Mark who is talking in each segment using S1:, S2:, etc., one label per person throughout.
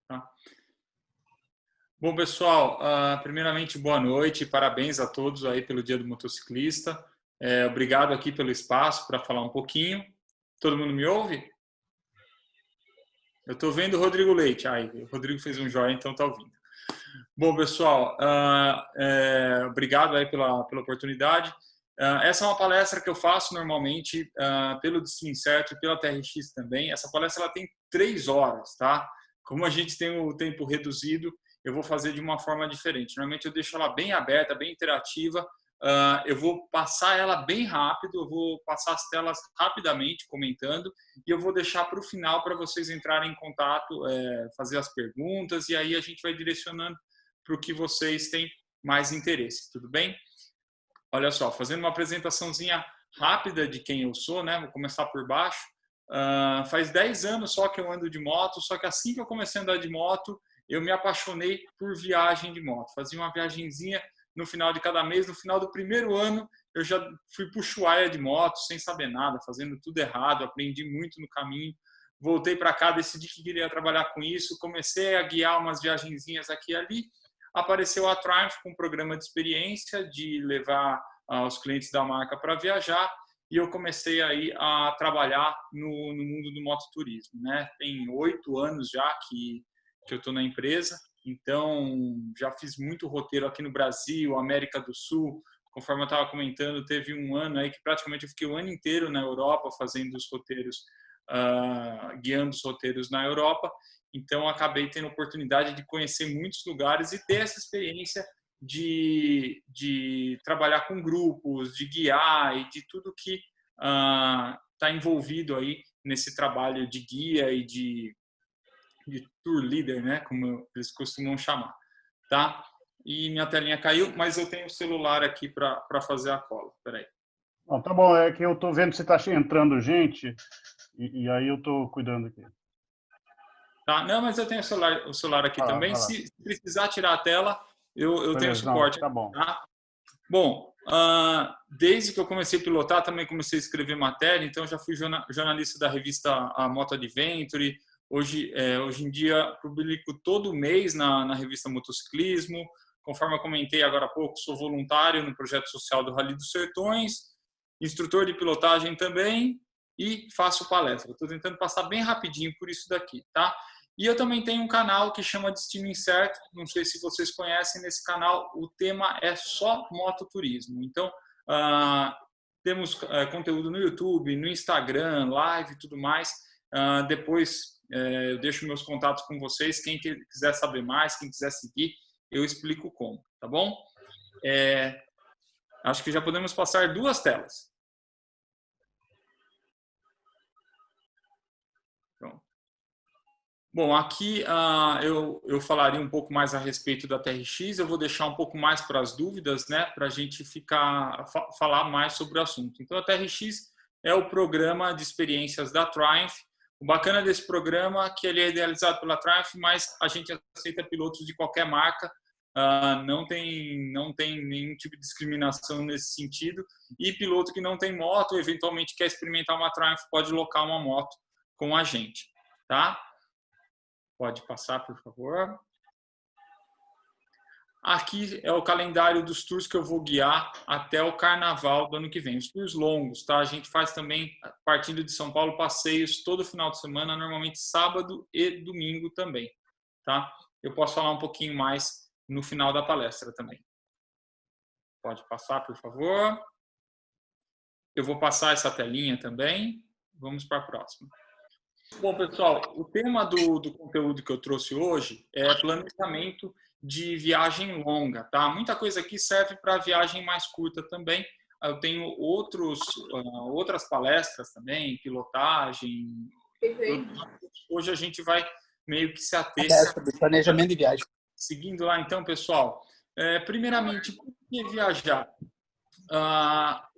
S1: Tá? Bom, pessoal, primeiramente, boa noite, parabéns a todos aí pelo Dia do Motociclista. Obrigado aqui pelo espaço para falar um pouquinho. Todo mundo me ouve? Eu estou vendo o Rodrigo Leite. O Rodrigo fez um joinha, então está ouvindo. Bom, pessoal, obrigado aí pela oportunidade. Essa é uma palestra que eu faço normalmente pelo Destino Incerto e pela TRX também. Essa palestra ela tem 3 horas, tá? Como a gente tem o tempo reduzido, eu vou fazer de uma forma diferente. Normalmente eu deixo ela bem aberta, bem interativa. Eu vou passar ela bem rápido, eu vou passar as telas rapidamente, comentando, e eu vou deixar para o final para vocês entrarem em contato, fazer as perguntas, e aí a gente vai direcionando para o que vocês têm mais interesse, tudo bem? Olha só, fazendo uma apresentaçãozinha rápida de quem eu sou, né? Vou começar por baixo. Faz 10 anos só que eu ando de moto, só que assim que eu comecei a andar de moto, eu me apaixonei por viagem de moto. Fazia uma viagenzinha no final de cada mês. No final do primeiro ano, eu já fui para o Ushuaia de moto, sem saber nada, fazendo tudo errado, aprendi muito no caminho. Voltei para cá, decidi que queria trabalhar com isso, comecei a guiar umas viagenzinhas aqui e ali. Apareceu a Triumph com um programa de experiência, de levar os clientes da marca para viajar, e eu comecei aí a trabalhar no mundo do mototurismo, né? Tem 8 anos já que eu estou na empresa, então já fiz muito roteiro aqui no Brasil, América do Sul. Conforme eu estava comentando, teve um ano aí que praticamente eu fiquei o ano inteiro na Europa fazendo os roteiros, guiando os roteiros na Europa. Então, acabei tendo a oportunidade de conhecer muitos lugares e ter essa experiência de trabalhar com grupos, de guiar e de tudo que está envolvido aí nesse trabalho de guia e de tour leader, né, como eles costumam chamar, tá? E minha telinha caiu, mas eu tenho o celular aqui para fazer a cola. Peraí.
S2: Não, tá bom, é que eu estou vendo se está entrando gente e aí eu estou cuidando aqui.
S1: Tá? Não, mas eu tenho o celular aqui também. Se precisar tirar a tela, eu tenho suporte.
S2: Não, tá bom.
S1: Tá? Bom, desde que eu comecei a pilotar, também comecei a escrever matéria, então já fui jornalista da revista Moto Adventure. Hoje em dia, publico todo mês na revista Motociclismo. Conforme eu comentei agora há pouco, sou voluntário no projeto social do Rally dos Sertões, instrutor de pilotagem também e faço palestra. Estou tentando passar bem rapidinho por isso daqui, tá? E eu também tenho um canal que chama Destino Incerto. Não sei se vocês conhecem. Nesse canal, o tema é só mototurismo. Então, temos conteúdo no YouTube, no Instagram, live e tudo mais. Depois eu deixo meus contatos com vocês. Quem quiser saber mais, quem quiser seguir, eu explico como, tá bom? Acho que já podemos passar 2 telas. Bom, aqui eu falaria um pouco mais a respeito da TRX, eu vou deixar um pouco mais para as dúvidas, né, para a gente falar mais sobre o assunto. Então, a TRX é o programa de experiências da Triumph. O bacana desse programa é que ele é idealizado pela Triumph, mas a gente aceita pilotos de qualquer marca, não tem nenhum tipo de discriminação nesse sentido, e piloto que não tem moto, eventualmente quer experimentar uma Triumph, pode locar uma moto com a gente, tá? Pode passar, por favor. Aqui é o calendário dos tours que eu vou guiar até o carnaval do ano que vem. Os tours longos, tá? A gente faz também, partindo de São Paulo, passeios todo final de semana, normalmente sábado e domingo também, tá? Eu posso falar um pouquinho mais no final da palestra também. Pode passar, por favor. Eu vou passar essa telinha também. Vamos para a próxima. Bom, pessoal, o tema do conteúdo que eu trouxe hoje é planejamento de viagem longa, tá? Muita coisa aqui serve para viagem mais curta também. Eu tenho outras palestras também, pilotagem. Hoje a gente vai meio que se ater.
S3: Planejamento de viagem.
S1: Seguindo lá, então, pessoal. Primeiramente, por que viajar?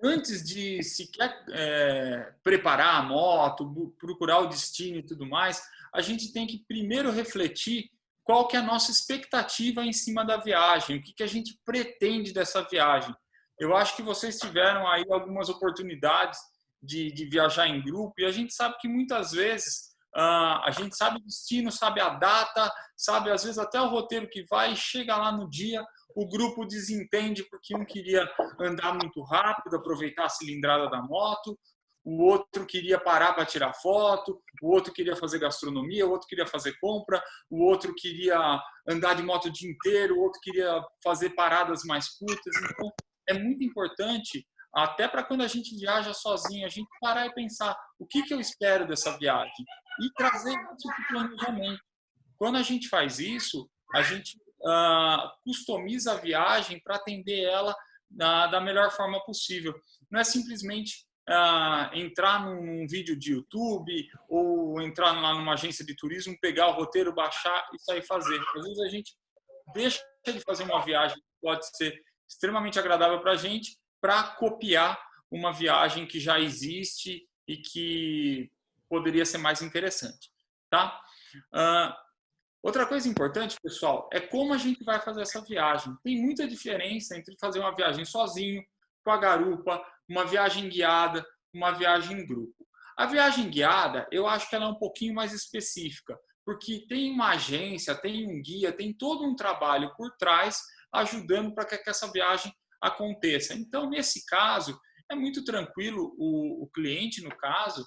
S1: Antes de sequer preparar a moto, procurar o destino e tudo mais, a gente tem que primeiro refletir qual que é a nossa expectativa em cima da viagem, o que a gente pretende dessa viagem. Eu acho que vocês tiveram aí algumas oportunidades de viajar em grupo e a gente sabe que muitas vezes a gente sabe o destino, sabe a data, sabe às vezes até o roteiro que vai, e chega lá no dia, o grupo desentende porque um queria andar muito rápido, aproveitar a cilindrada da moto, o outro queria parar para tirar foto, o outro queria fazer gastronomia, o outro queria fazer compra, o outro queria andar de moto o dia inteiro, o outro queria fazer paradas mais curtas. Então, é muito importante, até para quando a gente viaja sozinho, a gente parar e pensar o que eu espero dessa viagem e trazer isso para o planejamento. Quando a gente faz isso, a gente customiza a viagem para atender ela da melhor forma possível. Não é simplesmente entrar num vídeo de YouTube ou entrar lá numa agência de turismo, pegar o roteiro, baixar e sair fazer. Às vezes a gente deixa de fazer uma viagem que pode ser extremamente agradável para a gente para copiar uma viagem que já existe e que poderia ser mais interessante, tá? Outra coisa importante, pessoal, é como a gente vai fazer essa viagem. Tem muita diferença entre fazer uma viagem sozinho, com a garupa, uma viagem guiada, uma viagem em grupo. A viagem guiada, eu acho que ela é um pouquinho mais específica, porque tem uma agência, tem um guia, tem todo um trabalho por trás ajudando para que essa viagem aconteça. Então, nesse caso, é muito tranquilo o cliente, no caso,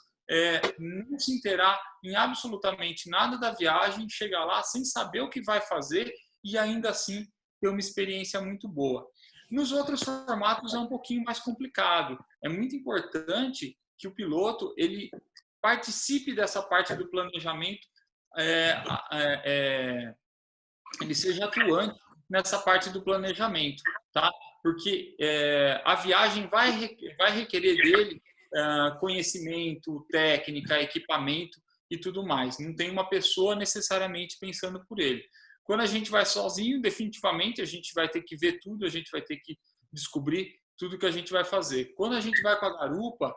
S1: não se inteirar em absolutamente nada da viagem, chegar lá sem saber o que vai fazer e ainda assim ter uma experiência muito boa. Nos outros formatos é um pouquinho mais complicado. É muito importante que o piloto ele participe dessa parte do planejamento, ele seja atuante nessa parte do planejamento, tá? Porque a viagem vai requerer dele conhecimento, técnica, equipamento e tudo mais. Não tem uma pessoa necessariamente pensando por ele. Quando a gente vai sozinho, definitivamente a gente vai ter que ver tudo, a gente vai ter que descobrir tudo que a gente vai fazer. Quando a gente vai com a garupa,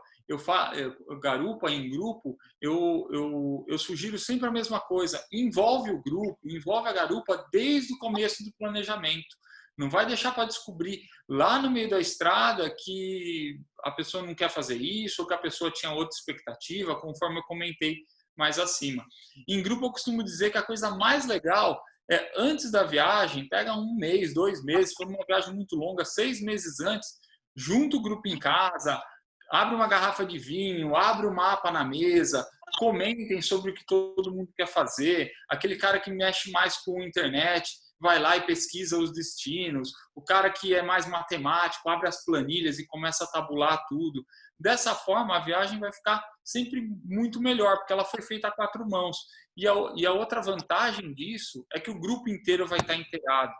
S1: garupa em grupo, eu sugiro sempre a mesma coisa. Envolve o grupo, envolve a garupa desde o começo do planejamento. Não vai deixar para descobrir lá no meio da estrada que a pessoa não quer fazer isso ou que a pessoa tinha outra expectativa, conforme eu comentei mais acima. Em grupo, eu costumo dizer que a coisa mais legal é antes da viagem, pega 1 mês, 2 meses, se for uma viagem muito longa, 6 meses antes, junta o grupo em casa, abre uma garrafa de vinho, abre o mapa na mesa, comentem sobre o que todo mundo quer fazer. Aquele cara que mexe mais com a internet vai lá e pesquisa os destinos. O cara que é mais matemático abre as planilhas e começa a tabular tudo. Dessa forma, a viagem vai ficar sempre muito melhor, porque ela foi feita a 4 mãos. E a outra vantagem disso é que o grupo inteiro vai estar inteirado.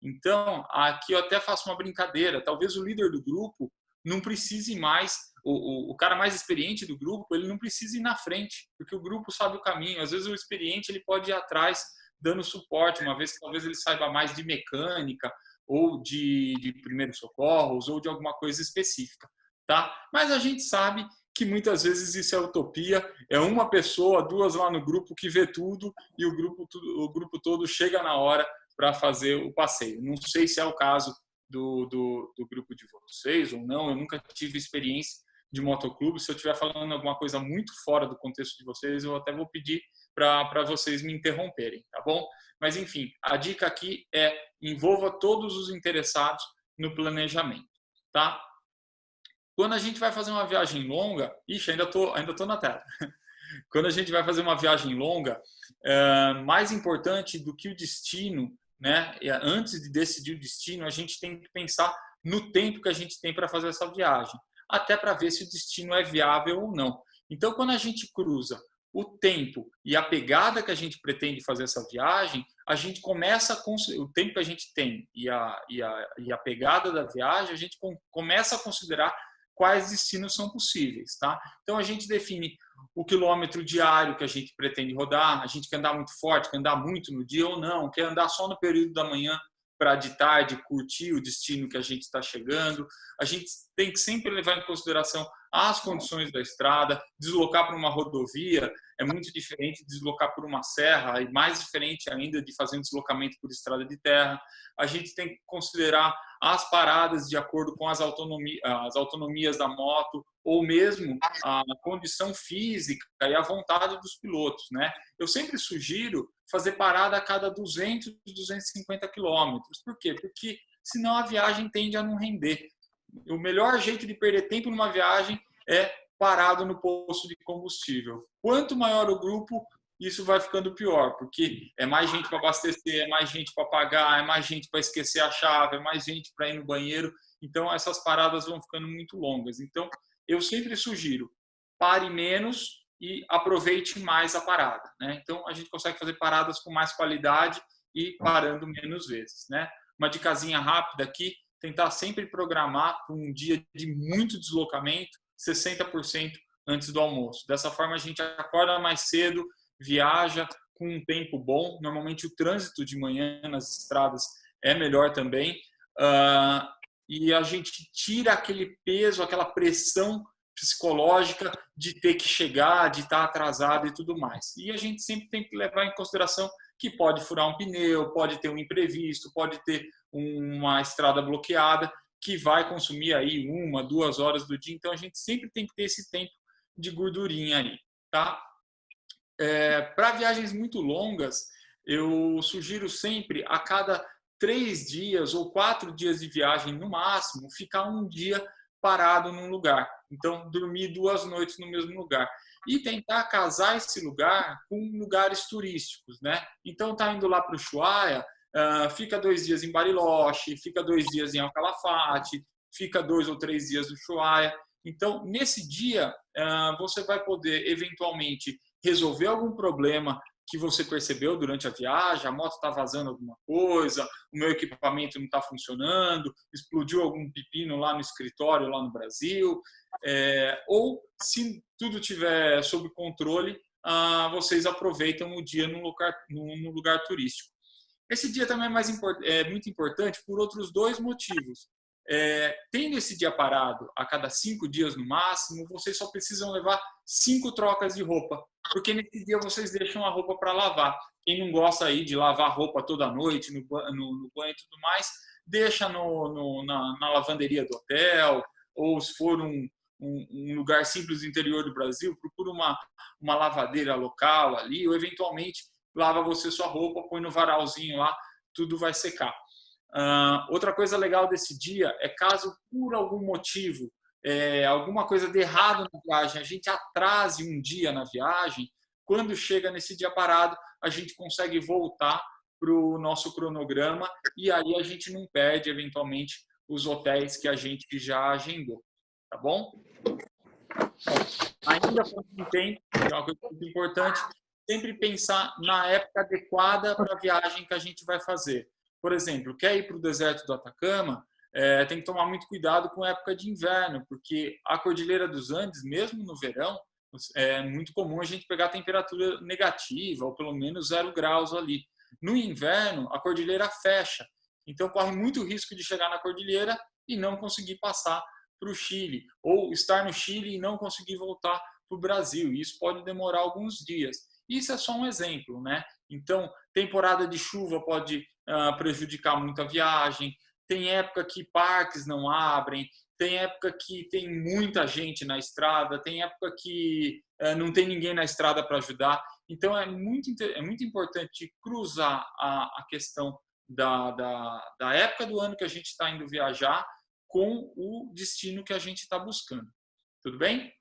S1: Então, aqui eu até faço uma brincadeira. Talvez o líder do grupo não precise mais, o cara mais experiente do grupo, ele não precisa ir na frente, porque o grupo sabe o caminho. Às vezes o experiente ele pode ir atrás dando suporte, uma vez que talvez ele saiba mais de mecânica ou de primeiros socorros ou de alguma coisa específica, tá? Mas a gente sabe que muitas vezes isso é utopia, é uma pessoa, 2 lá no grupo que vê tudo e o grupo todo chega na hora para fazer o passeio. Não sei se é o caso do grupo de vocês ou não, eu nunca tive experiência de motoclube. Se eu estiver falando alguma coisa muito fora do contexto de vocês, eu até vou pedir para vocês me interromperem, tá bom? Mas, enfim, a dica aqui é envolva todos os interessados no planejamento, tá? Quando a gente vai fazer uma viagem longa... Ixi, ainda tô na tela. Quando a gente vai fazer uma viagem longa, mais importante do que o destino, né? Antes de decidir o destino, a gente tem que pensar no tempo que a gente tem para fazer essa viagem, até para ver se o destino é viável ou não. Então, quando a gente cruza o tempo e a pegada que a gente pretende fazer essa viagem, a gente começa o tempo que a gente tem e a pegada da viagem, a gente começa a considerar quais destinos são possíveis, tá? Então a gente define o quilômetro diário que a gente pretende rodar, a gente quer andar muito forte, quer andar muito no dia ou não, quer andar só no período da manhã para de tarde curtir o destino que a gente está chegando. A gente tem que sempre levar em consideração as condições da estrada. Deslocar para uma rodovia é muito diferente de deslocar por uma serra, e mais diferente ainda de fazer um deslocamento por estrada de terra. A gente tem que considerar as paradas de acordo com as autonomias da moto, ou mesmo a condição física e a vontade dos pilotos, né? Eu sempre sugiro fazer parada a cada 200, 250 quilômetros. Por quê? Porque senão a viagem tende a não render. O melhor jeito de perder tempo numa viagem é parado no posto de combustível. Quanto maior o grupo, isso vai ficando pior, porque é mais gente para abastecer, é mais gente para pagar, é mais gente para esquecer a chave, é mais gente para ir no banheiro. Então, essas paradas vão ficando muito longas. Então, eu sempre sugiro, pare menos e aproveite mais a parada, né? Então, a gente consegue fazer paradas com mais qualidade e parando menos vezes, né? Uma dicasinha rápida aqui, tentar sempre programar para um dia de muito deslocamento, 60% antes do almoço. Dessa forma, a gente acorda mais cedo, viaja com um tempo bom. Normalmente, o trânsito de manhã nas estradas é melhor também. E a gente tira aquele peso, aquela pressão psicológica de ter que chegar, de estar atrasado e tudo mais. E a gente sempre tem que levar em consideração que pode furar um pneu, pode ter um imprevisto, pode ter uma estrada bloqueada, que vai consumir aí 1, 2 horas do dia. Então, a gente sempre tem que ter esse tempo de gordurinha aí, tá? Para viagens muito longas, eu sugiro sempre, a cada 3 dias ou 4 dias de viagem no máximo, ficar um dia parado num lugar. Então, dormir 2 noites no mesmo lugar. E tentar casar esse lugar com lugares turísticos, né? Então, tá indo lá para o Ushuaia, fica 2 dias em Bariloche, fica 2 dias em Alcalafate, fica 2 ou 3 dias no Ushuaia. Então, nesse dia, você vai poder, eventualmente, resolver algum problema que você percebeu durante a viagem, a moto está vazando alguma coisa, o meu equipamento não está funcionando, explodiu algum pepino lá no escritório, lá no Brasil, ou se tudo estiver sob controle, vocês aproveitam o dia num lugar turístico. Esse dia também é muito importante por outros 2 motivos. Tendo esse dia parado a cada 5 dias no máximo, vocês só precisam levar 5 trocas de roupa, porque nesse dia vocês deixam a roupa para lavar. Quem não gosta aí de lavar roupa toda noite, no banho e tudo mais, deixa na lavanderia do hotel, ou se for um lugar simples do interior do Brasil, procura uma lavadeira local ali, ou eventualmente lava você sua roupa, põe no varalzinho lá, tudo vai secar. Outra coisa legal desse dia é caso por algum motivo, alguma coisa de errado na viagem, a gente atrase um dia na viagem, quando chega nesse dia parado, a gente consegue voltar para o nosso cronograma e aí a gente não perde, eventualmente, os hotéis que a gente já agendou. Tá bom? Ainda com o tempo, que é uma coisa muito importante, sempre pensar na época adequada para a viagem que a gente vai fazer. Por exemplo, quer ir para o deserto do Atacama, tem que tomar muito cuidado com a época de inverno, porque a Cordilheira dos Andes, mesmo no verão, é muito comum a gente pegar temperatura negativa, ou pelo menos 0 graus ali. No inverno, a cordilheira fecha, então corre muito risco de chegar na cordilheira e não conseguir passar para o Chile, ou estar no Chile e não conseguir voltar para o Brasil. Isso pode demorar alguns dias. Isso é só um exemplo, né? Então, temporada de chuva pode prejudicar muito a viagem, tem época que parques não abrem, tem época que tem muita gente na estrada, tem época que não tem ninguém na estrada para ajudar. Então, é muito importante cruzar a questão da época do ano que a gente está indo viajar com o destino que a gente está buscando. Tudo bem?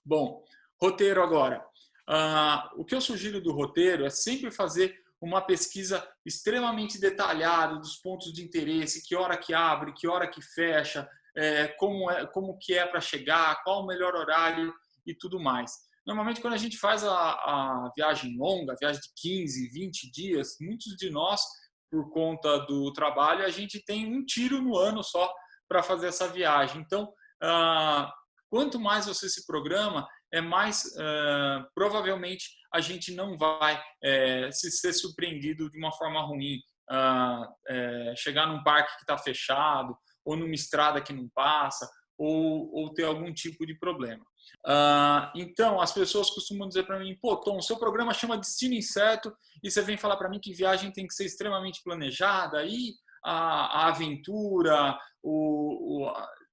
S1: Bom, roteiro agora. O que eu sugiro do roteiro é sempre fazer uma pesquisa extremamente detalhada dos pontos de interesse, que hora que abre, que hora que fecha, como que é para chegar, qual o melhor horário e tudo mais. Normalmente, quando a gente faz a viagem longa, a viagem de 15, 20 dias, muitos de nós, por conta do trabalho, a gente tem um tiro no ano só para fazer essa viagem. Então, quanto mais você se programa, mais provavelmente a gente não vai se ser surpreendido de uma forma ruim. chegar num parque que está fechado, ou numa estrada que não passa, ou ter algum tipo de problema. Então, as pessoas costumam dizer para mim, pô, Tom, seu programa chama Destino Incerto e você vem falar para mim que viagem tem que ser extremamente planejada, aí a aventura,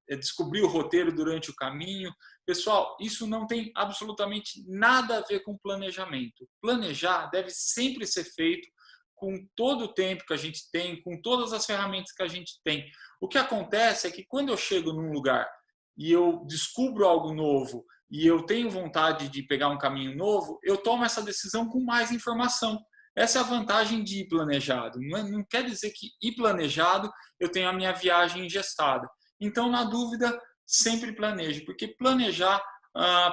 S1: descobrir o roteiro durante o caminho. Pessoal, isso não tem absolutamente nada a ver com planejamento. Planejar deve sempre ser feito com todo o tempo que a gente tem, com todas as ferramentas que a gente tem. O que acontece é que quando eu chego num lugar e eu descubro algo novo e eu tenho vontade de pegar um caminho novo, eu tomo essa decisão com mais informação. Essa é a vantagem de ir planejado. Não quer dizer que ir planejado eu tenho a minha viagem gestada. Então, na dúvida, sempre planeje, porque planejar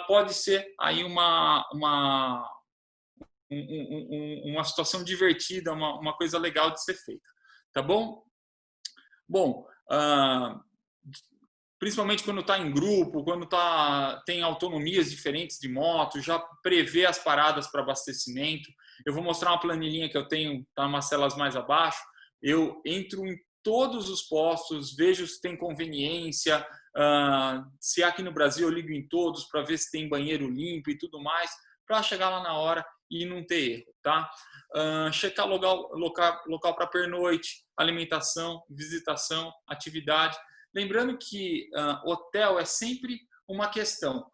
S1: pode ser aí uma situação divertida, uma coisa legal de ser feita. Tá bom? Bom, principalmente quando está em grupo, quando tem autonomias diferentes de moto, já prevê as paradas para abastecimento. Eu vou mostrar uma planilhinha que eu tenho, tá umas celas mais abaixo. Eu entro em todos os postos, vejo se tem conveniência, se aqui no Brasil eu ligo em todos para ver se tem banheiro limpo e tudo mais, para chegar lá na hora e não ter erro, tá? Checar local para pernoite, alimentação, visitação, atividade. Lembrando que hotel é sempre uma questão.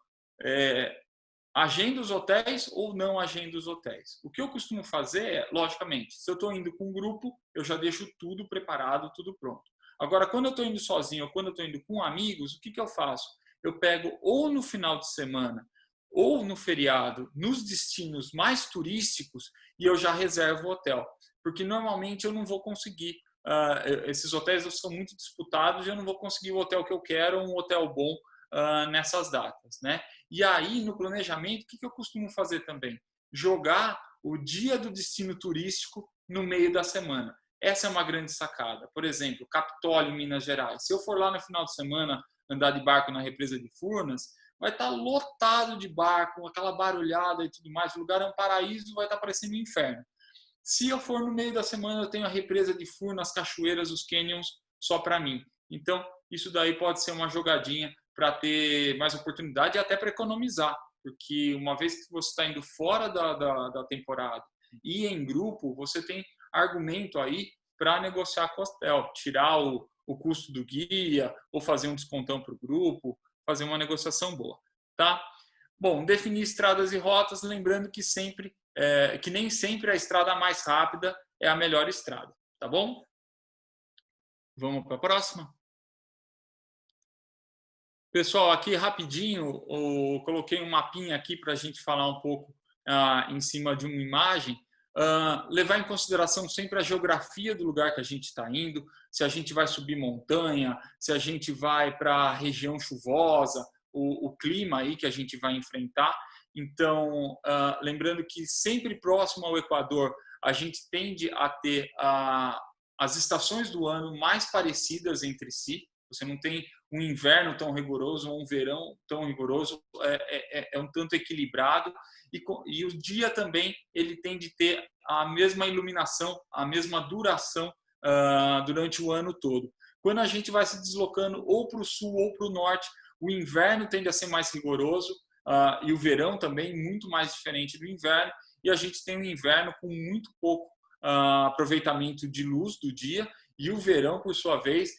S1: Agenda os hotéis ou não agenda os hotéis. O que eu costumo fazer é, logicamente, se eu estou indo com um grupo, eu já deixo tudo preparado, tudo pronto. Agora, quando eu estou indo sozinho ou quando eu estou indo com amigos, o que eu faço? Eu pego ou no final de semana ou no feriado, nos destinos mais turísticos, e eu já reservo o hotel. Porque normalmente eu não vou conseguir. Esses hotéis são muito disputados e eu não vou conseguir o hotel que eu quero, um hotel bom nessas datas, né? E aí, no planejamento, o que eu costumo fazer também? Jogar o dia do destino turístico no meio da semana. Essa é uma grande sacada. Por exemplo, Capitólio, Minas Gerais. Se eu for lá no final de semana andar de barco na represa de Furnas, vai estar lotado de barco, aquela barulhada e tudo mais. O lugar é um paraíso, vai estar parecendo um inferno. Se eu for no meio da semana, eu tenho a represa de Furnas, as cachoeiras, os canyons só para mim. Então, isso daí pode ser uma jogadinha para ter mais oportunidade e até para economizar, porque uma vez que você está indo fora da temporada e em grupo, você tem argumento aí para negociar com o hotel, tirar o custo do guia ou fazer um descontão para o grupo, fazer uma negociação boa, tá? Bom, definir estradas e rotas, lembrando que que nem sempre a estrada mais rápida é a melhor estrada, tá bom? Vamos para a próxima? Pessoal, aqui rapidinho, eu coloquei um mapinha aqui para a gente falar um pouco em cima de uma imagem. Levar em consideração sempre a geografia do lugar que a gente está indo, se a gente vai subir montanha, se a gente vai para a região chuvosa, o clima aí que a gente vai enfrentar. Então, lembrando que sempre próximo ao Equador, a gente tende a ter as estações do ano mais parecidas entre si. Você não tem um inverno tão rigoroso ou um verão tão rigoroso, é um tanto equilibrado e o dia também ele tem de ter a mesma iluminação, a mesma duração durante o ano todo. Quando a gente vai se deslocando ou para o sul ou para o norte, o inverno tende a ser mais rigoroso e o verão também muito mais diferente do inverno, e a gente tem um inverno com muito pouco aproveitamento de luz do dia. E o verão, por sua vez,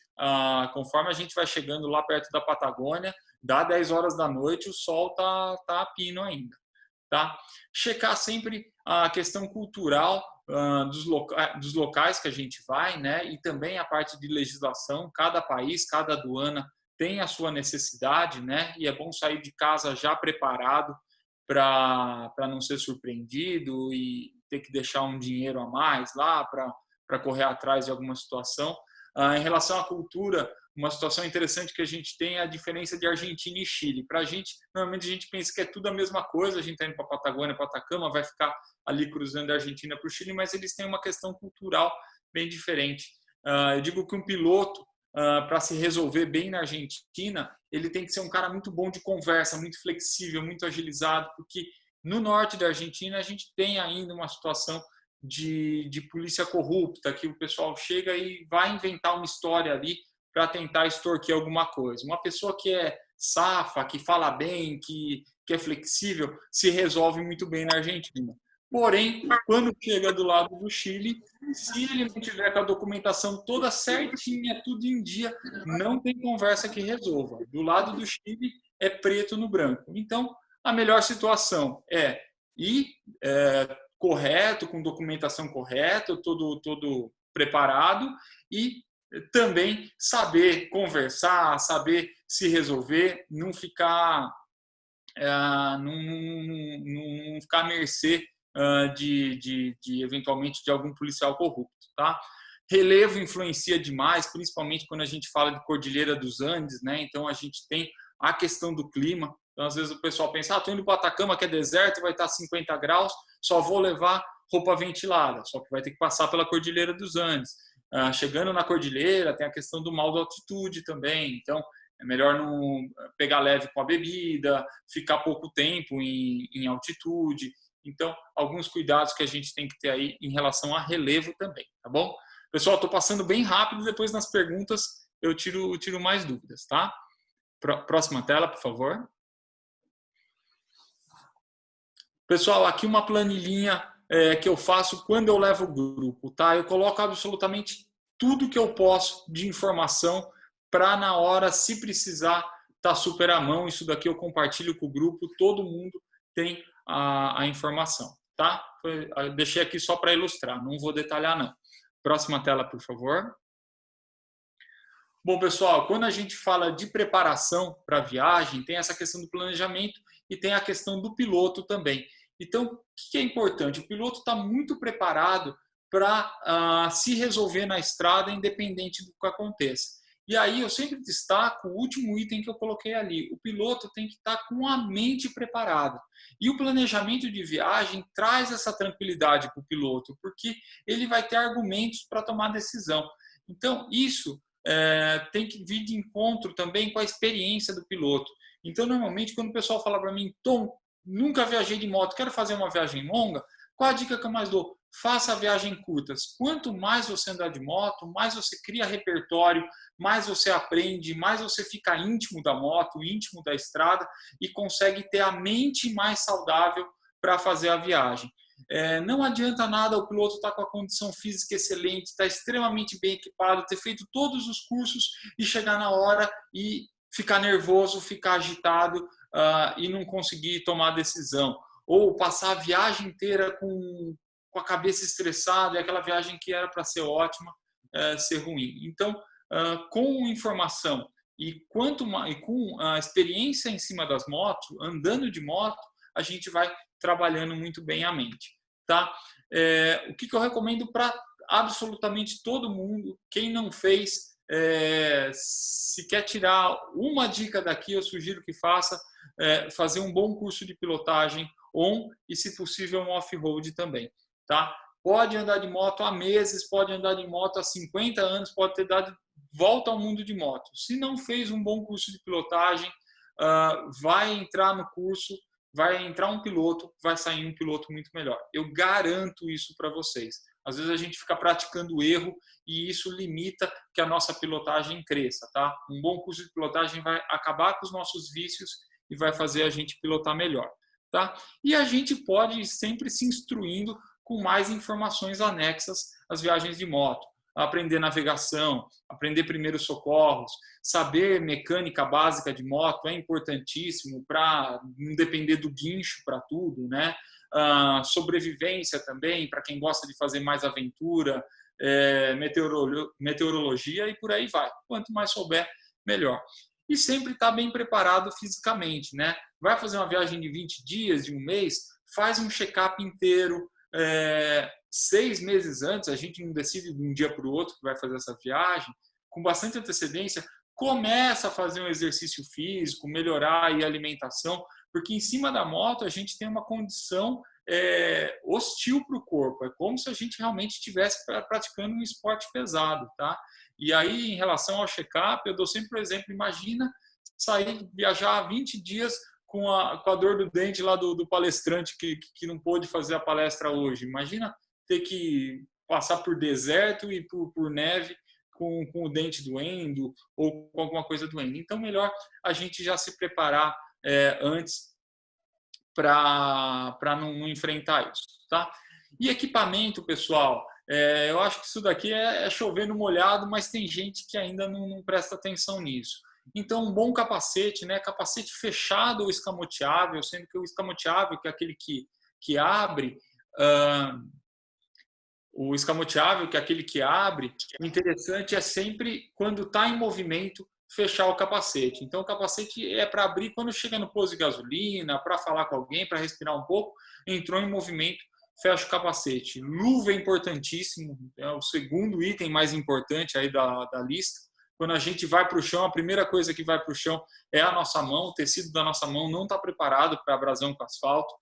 S1: conforme a gente vai chegando lá perto da Patagônia, dá 10 horas da noite, o sol tá a pino ainda. Tá? Checar sempre a questão cultural dos locais que a gente vai, né? E também a parte de legislação. Cada país, cada aduana tem a sua necessidade, né? E é bom sair de casa já preparado para não ser surpreendido e ter que deixar um dinheiro a mais lá para correr atrás de alguma situação. Em relação à cultura, uma situação interessante que a gente tem é a diferença de Argentina e Chile. Para a gente, normalmente a gente pensa que é tudo a mesma coisa, a gente está indo para a Patagônia, para Atacama, vai ficar ali cruzando da Argentina para o Chile, mas eles têm uma questão cultural bem diferente. Eu digo que um piloto, para se resolver bem na Argentina, ele tem que ser um cara muito bom de conversa, muito flexível, muito agilizado, porque no norte da Argentina a gente tem ainda uma situação de polícia corrupta, que o pessoal chega e vai inventar uma história ali para tentar extorquir alguma coisa. Uma pessoa que é safa, que fala bem, que é flexível, se resolve muito bem na Argentina. Porém, quando chega do lado do Chile, se ele não tiver com a documentação toda certinha, tudo em dia, não tem conversa que resolva. Do lado do Chile, é preto no branco. Então, a melhor situação é ir correto, com documentação correta, todo preparado, e também saber conversar, saber se resolver, não ficar à mercê eventualmente de algum policial corrupto, tá? Relevo influencia demais, principalmente quando a gente fala de Cordilheira dos Andes, né? Então a gente tem a questão do clima. Então às vezes o pessoal pensa, estou indo para Atacama, que é deserto, vai estar 50 graus, só vou levar roupa ventilada, só que vai ter que passar pela Cordilheira dos Andes. Chegando na cordilheira, tem a questão do mal da altitude também, então é melhor não pegar leve com a bebida, ficar pouco tempo em altitude. Então, alguns cuidados que a gente tem que ter aí em relação a relevo também, tá bom? Pessoal, estou passando bem rápido, depois nas perguntas eu tiro mais dúvidas, tá? Próxima tela, por favor. Pessoal, aqui uma planilhinha que eu faço quando eu levo o grupo, tá? Eu coloco absolutamente tudo que eu posso de informação para na hora, se precisar, tá super à mão. Isso daqui eu compartilho com o grupo, todo mundo tem a informação, tá? Eu deixei aqui só para ilustrar, não vou detalhar não. Próxima tela, por favor. Bom, pessoal, quando a gente fala de preparação para a viagem, tem essa questão do planejamento e tem a questão do piloto também. Então, o que é importante? O piloto está muito preparado para se resolver na estrada, independente do que aconteça. E aí eu sempre destaco o último item que eu coloquei ali. O piloto tem que estar com a mente preparada. E o planejamento de viagem traz essa tranquilidade para o piloto, porque ele vai ter argumentos para tomar decisão. Então, isso tem que vir de encontro também com a experiência do piloto. Então, normalmente, quando o pessoal fala para mim, Tom, nunca viajei de moto, quero fazer uma viagem longa, qual a dica que eu mais dou? Faça viagens curtas. Quanto mais você andar de moto, mais você cria repertório, mais você aprende, mais você fica íntimo da moto, íntimo da estrada e consegue ter a mente mais saudável para fazer a viagem. Não adianta nada o piloto estar com a condição física excelente, estar extremamente bem equipado, ter feito todos os cursos e chegar na hora e ficar nervoso, ficar agitado e não conseguir tomar decisão. Ou passar a viagem inteira com a cabeça estressada, e aquela viagem que era para ser ótima, ser ruim. Então, com informação e com a experiência em cima das motos, andando de moto, a gente vai trabalhando muito bem a mente. Tá? O que eu recomendo para absolutamente todo mundo, quem não fez, se quer tirar uma dica daqui, eu sugiro que faça, fazer um bom curso de pilotagem on e, se possível, um off-road também. Tá? Pode andar de moto há meses, pode andar de moto há 50 anos, pode ter dado volta ao mundo de moto. Se não fez um bom curso de pilotagem, vai entrar no curso, vai entrar um piloto, vai sair um piloto muito melhor. Eu garanto isso para vocês. Às vezes a gente fica praticando erro e isso limita que a nossa pilotagem cresça, tá? Um bom curso de pilotagem vai acabar com os nossos vícios e vai fazer a gente pilotar melhor, tá? E a gente pode ir sempre se instruindo com mais informações anexas às viagens de moto. Aprender navegação, aprender primeiros socorros, saber mecânica básica de moto é importantíssimo para não depender do guincho para tudo, né? Sobrevivência também, para quem gosta de fazer mais aventura, meteorologia e por aí vai. Quanto mais souber, melhor. E sempre estar bem preparado fisicamente, né? Vai fazer uma viagem de 20 dias, de um mês, faz um check-up inteiro, 6 meses antes, a gente não decide de um dia para o outro que vai fazer essa viagem, com bastante antecedência, começa a fazer um exercício físico, melhorar a alimentação, porque em cima da moto a gente tem uma condição hostil para o corpo, é como se a gente realmente estivesse praticando um esporte pesado, tá? E aí, em relação ao check-up, eu dou sempre o exemplo, imagina viajar 20 dias com a dor do dente lá do palestrante que não pôde fazer a palestra hoje. Imagina ter que passar por deserto e por neve com o dente doendo ou com alguma coisa doendo. Então, melhor a gente já se preparar antes para não enfrentar isso, tá? E equipamento, pessoal, eu acho que isso daqui é chover no molhado, mas tem gente que ainda não presta atenção nisso. Então, um bom capacete, né? Capacete fechado ou escamoteável, sendo que o escamoteável, que é aquele que abre, o escamoteável, que é aquele que abre, o interessante é sempre, quando está em movimento, fechar o capacete. Então, o capacete é para abrir quando chega no posto de gasolina, para falar com alguém, para respirar um pouco, entrou em movimento, fecha o capacete. Luva é importantíssimo, é o segundo item mais importante aí da lista. Quando a gente vai para o chão, a primeira coisa que vai para o chão é a nossa mão, o tecido da nossa mão não está preparado para abrasão com asfalto.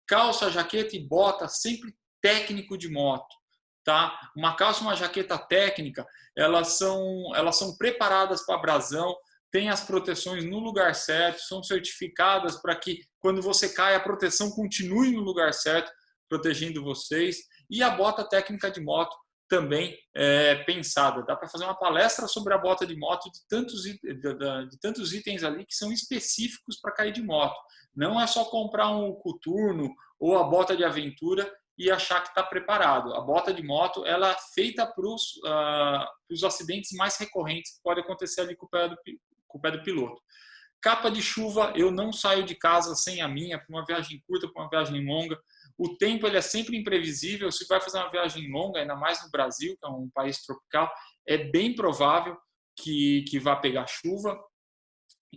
S1: Calça, jaqueta e bota, sempre técnico de moto. Tá? Uma calça e uma jaqueta técnica, elas são preparadas para abrasão, tem as proteções no lugar certo, são certificadas para que quando você cai a proteção continue no lugar certo, protegendo vocês. E a bota técnica de moto também é pensada. Dá para fazer uma palestra sobre a bota de moto de tantos itens ali que são específicos para cair de moto. Não é só comprar um coturno ou a bota de aventura e achar que está preparado. A bota de moto ela é feita para os acidentes mais recorrentes que podem acontecer ali com o pé do piloto. Capa de chuva, eu não saio de casa sem a minha, para uma viagem curta, para uma viagem longa. O tempo ele é sempre imprevisível. Se vai fazer uma viagem longa, ainda mais no Brasil, que é um país tropical, é bem provável que vá pegar chuva.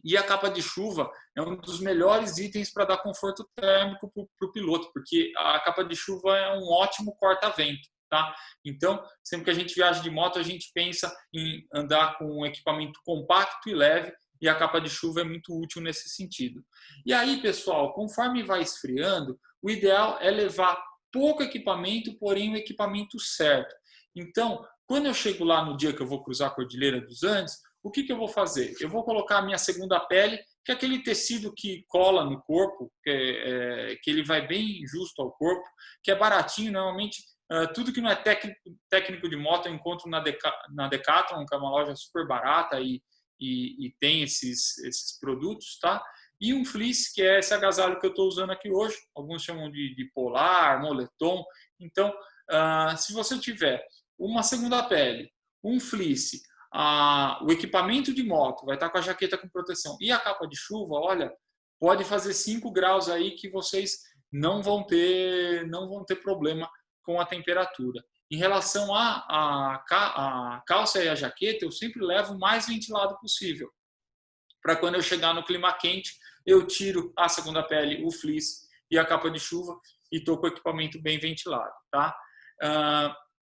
S1: E a capa de chuva é um dos melhores itens para dar conforto térmico para o piloto, porque a capa de chuva é um ótimo corta-vento. Tá? Então, sempre que a gente viaja de moto, a gente pensa em andar com um equipamento compacto e leve, e a capa de chuva é muito útil nesse sentido. E aí, pessoal, conforme vai esfriando, o ideal é levar pouco equipamento, porém o equipamento certo. Então, quando eu chego lá no dia que eu vou cruzar a Cordilheira dos Andes, o que eu vou fazer? Eu vou colocar a minha segunda pele, que é aquele tecido que cola no corpo, que ele vai bem justo ao corpo, que é baratinho, normalmente tudo que não é técnico de moto eu encontro na Decathlon, que é uma loja super barata e tem esses produtos, tá? E um fleece, que é esse agasalho que eu estou usando aqui hoje, alguns chamam de polar, moletom. Então, se você tiver uma segunda pele, um fleece, o equipamento de moto, vai estar com a jaqueta com proteção e a capa de chuva, olha, pode fazer 5 graus aí que vocês não vão ter problema com a temperatura. Em relação à calça e à jaqueta, eu sempre levo o mais ventilado possível. Para quando eu chegar no clima quente, eu tiro a segunda pele, o fleece e a capa de chuva e estou com o equipamento bem ventilado. Tá?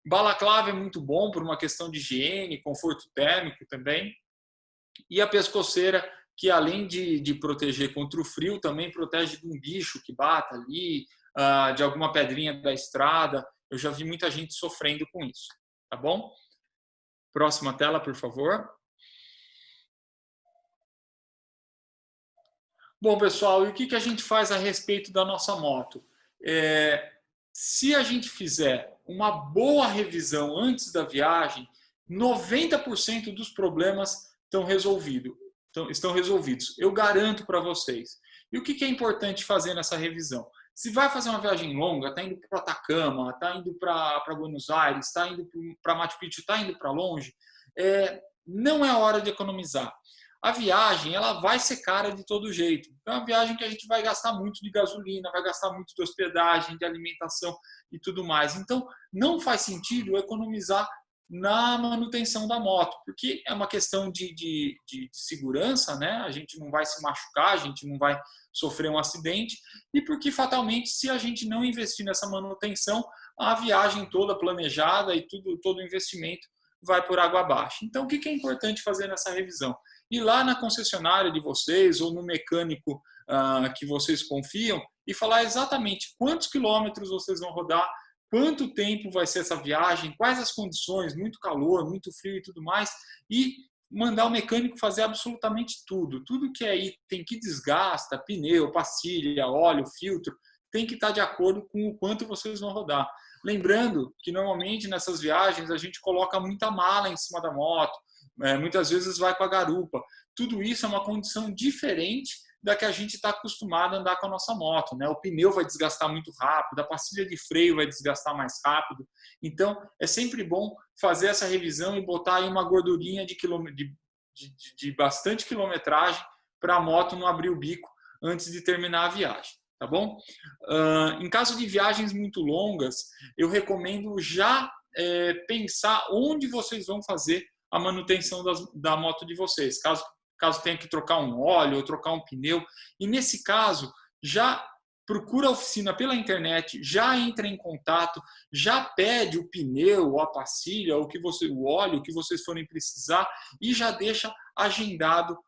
S1: Balaclava é muito bom por uma questão de higiene, conforto térmico também. E a pescoceira, que além de proteger contra o frio, também protege de um bicho que bata ali, de alguma pedrinha da estrada. Eu já vi muita gente sofrendo com isso, tá bom? Próxima tela, por favor. Bom, pessoal, e o que a gente faz a respeito da nossa moto? Se a gente fizer uma boa revisão antes da viagem, 90% dos problemas estão resolvidos. Eu garanto para vocês. E o que é importante fazer nessa revisão? Se vai fazer uma viagem longa, está indo para Atacama, está indo para Buenos Aires, está indo para Machu Picchu, está indo para longe, não é hora de economizar. A viagem ela vai ser cara de todo jeito. É uma viagem que a gente vai gastar muito de gasolina, vai gastar muito de hospedagem, de alimentação e tudo mais. Então, não faz sentido economizar na manutenção da moto, porque é uma questão de segurança, né? A gente não vai se machucar, a gente não vai sofrer um acidente, e porque fatalmente, se a gente não investir nessa manutenção, a viagem toda planejada e todo o investimento vai por água abaixo. Então, o que é importante fazer nessa revisão? Ir lá na concessionária de vocês ou no mecânico que vocês confiam e falar exatamente quantos quilômetros vocês vão rodar, quanto tempo vai ser essa viagem, quais as condições, muito calor, muito frio e tudo mais, e mandar o mecânico fazer absolutamente tudo. Tudo que é item que desgasta, pneu, pastilha, óleo, filtro, tem que estar de acordo com o quanto vocês vão rodar. Lembrando que normalmente nessas viagens a gente coloca muita mala em cima da moto, muitas vezes vai com a garupa. Tudo isso é uma condição diferente da que a gente está acostumado a andar com a nossa moto, né? O pneu vai desgastar muito rápido, a pastilha de freio vai desgastar mais rápido. Então, é sempre bom fazer essa revisão e botar aí uma gordurinha de bastante quilometragem para a moto não abrir o bico antes de terminar a viagem, tá bom? Em caso de viagens muito longas, eu recomendo já pensar onde vocês vão fazer a manutenção da moto de vocês, caso tenha que trocar um óleo ou trocar um pneu. E nesse caso, já procura a oficina pela internet, já entra em contato, já pede o pneu, a pastilha, o óleo que vocês forem precisar e já deixa agendado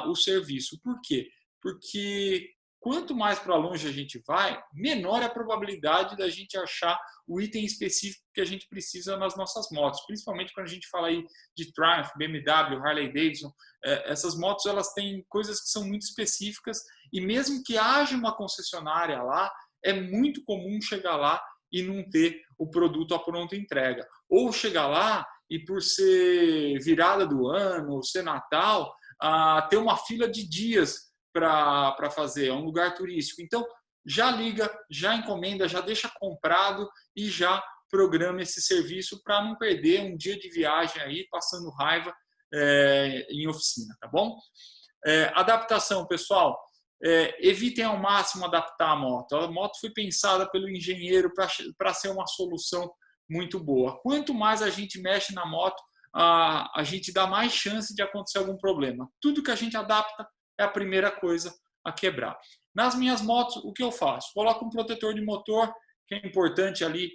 S1: o serviço. Por quê? Porque quanto mais para longe a gente vai, menor é a probabilidade da gente achar o item específico que a gente precisa nas nossas motos, principalmente quando a gente fala aí de Triumph, BMW, Harley Davidson. Essas motos elas têm coisas que são muito específicas e mesmo que haja uma concessionária lá, é muito comum chegar lá e não ter o produto à pronta entrega. Ou chegar lá e por ser virada do ano, ou ser Natal, ter uma fila de dias para fazer, é um lugar turístico. Então, já liga, já encomenda, já deixa comprado e já programa esse serviço para não perder um dia de viagem aí, passando raiva em oficina, tá bom? Adaptação, pessoal. Evitem ao máximo adaptar a moto. A moto foi pensada pelo engenheiro para ser uma solução muito boa. Quanto mais a gente mexe na moto, a gente dá mais chance de acontecer algum problema. Tudo que a gente adapta é a primeira coisa a quebrar. Nas minhas motos, o que eu faço? Coloco um protetor de motor, que é importante ali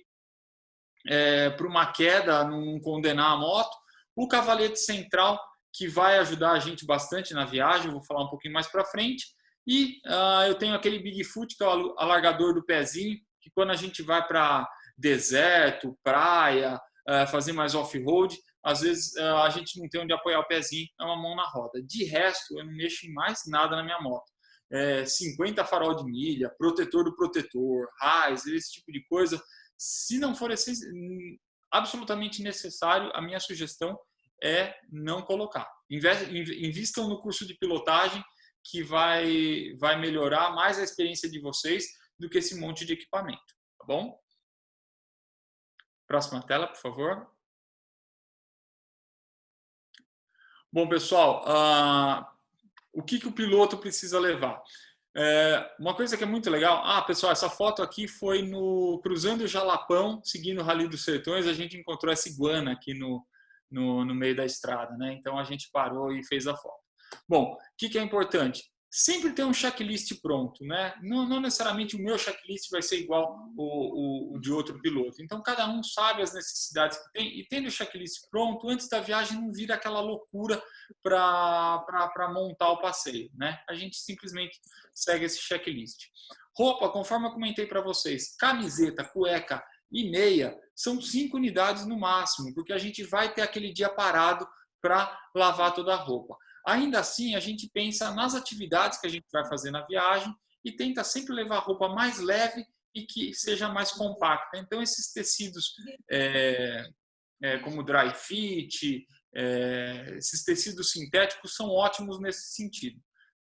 S1: para uma queda, não condenar a moto. O cavalete central, que vai ajudar a gente bastante na viagem, vou falar um pouquinho mais para frente. E eu tenho aquele Bigfoot, que é o alargador do pezinho, que quando a gente vai para deserto, praia, fazer mais off-road, às vezes a gente não tem onde apoiar o pezinho, é uma mão na roda. De resto, eu não mexo em mais nada na minha moto. 50 farol de milha, protetor do protetor, raios, esse tipo de coisa. Se não for absolutamente necessário, a minha sugestão é não colocar. Invistam no curso de pilotagem, que vai melhorar mais a experiência de vocês do que esse monte de equipamento, tá bom? Próxima tela, por favor. Bom, pessoal, o que o piloto precisa levar? Uma coisa que é muito legal, pessoal, essa foto aqui foi no Cruzando o Jalapão, seguindo o Rally dos Sertões, a gente encontrou essa iguana aqui no meio da estrada, né? Então a gente parou e fez a foto. Bom, o que é importante? Sempre ter um checklist pronto, né? Não necessariamente o meu checklist vai ser igual o de outro piloto. Então, cada um sabe as necessidades que tem e tendo o checklist pronto, antes da viagem não vira aquela loucura para montar o passeio, né? A gente simplesmente segue esse checklist. Roupa, conforme eu comentei para vocês, camiseta, cueca e meia são 5 unidades no máximo, porque a gente vai ter aquele dia parado para lavar toda a roupa. Ainda assim, a gente pensa nas atividades que a gente vai fazer na viagem e tenta sempre levar roupa mais leve e que seja mais compacta. Então, esses tecidos como dry fit, esses tecidos sintéticos são ótimos nesse sentido,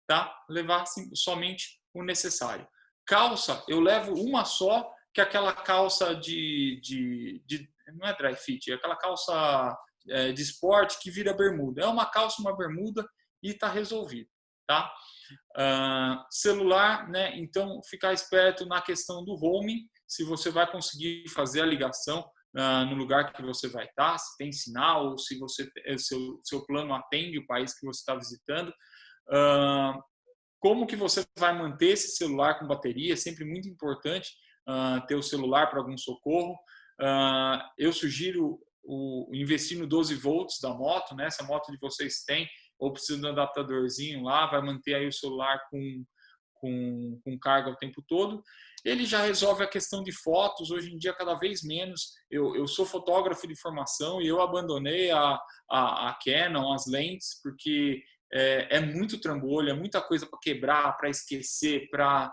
S1: tá? Levar somente o necessário. Calça, eu levo uma só, que é aquela calça não é dry fit, é aquela calça de esporte que vira bermuda. É uma calça, uma bermuda e está resolvido, tá? Celular, né? Então ficar esperto na questão do roaming, se você vai conseguir fazer a ligação no lugar que você vai estar, se tem sinal, ou se seu plano atende o país que você está visitando. Como que você vai manter esse celular com bateria? É sempre muito importante ter o celular para algum socorro. Eu sugiro investir no 12 volts da moto, né? Se a moto de vocês tem, ou precisa de um adaptadorzinho lá, vai manter aí o celular com carga o tempo todo. Ele já resolve a questão de fotos, hoje em dia cada vez menos. Eu sou fotógrafo de formação e eu abandonei a Canon, as lentes, porque é muito trambolho, é muita coisa para quebrar, para esquecer, para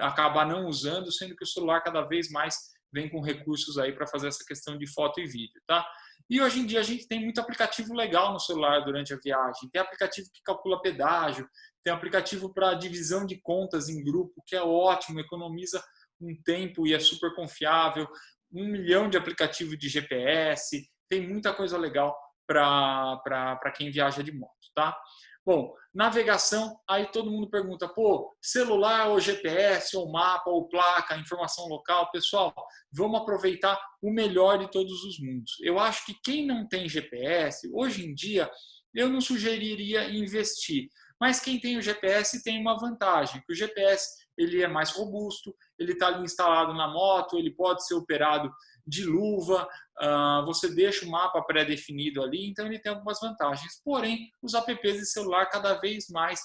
S1: acabar não usando, sendo que o celular cada vez mais vem com recursos aí para fazer essa questão de foto e vídeo, tá? E hoje em dia a gente tem muito aplicativo legal no celular durante a viagem. Tem aplicativo que calcula pedágio, tem aplicativo para divisão de contas em grupo, que é ótimo, economiza um tempo e é super confiável. 1 milhão de aplicativos de GPS, tem muita coisa legal para quem viaja de moto, tá? Bom, navegação, aí todo mundo pergunta, pô, celular ou GPS, ou mapa, ou placa, informação local. Pessoal, vamos aproveitar o melhor de todos os mundos. Eu acho que quem não tem GPS, hoje em dia, eu não sugeriria investir. Mas quem tem o GPS tem uma vantagem, que o GPS ele é mais robusto, ele está ali instalado na moto, ele pode ser operado de luva, você deixa o mapa pré-definido ali, então ele tem algumas vantagens. Porém, os apps de celular cada vez mais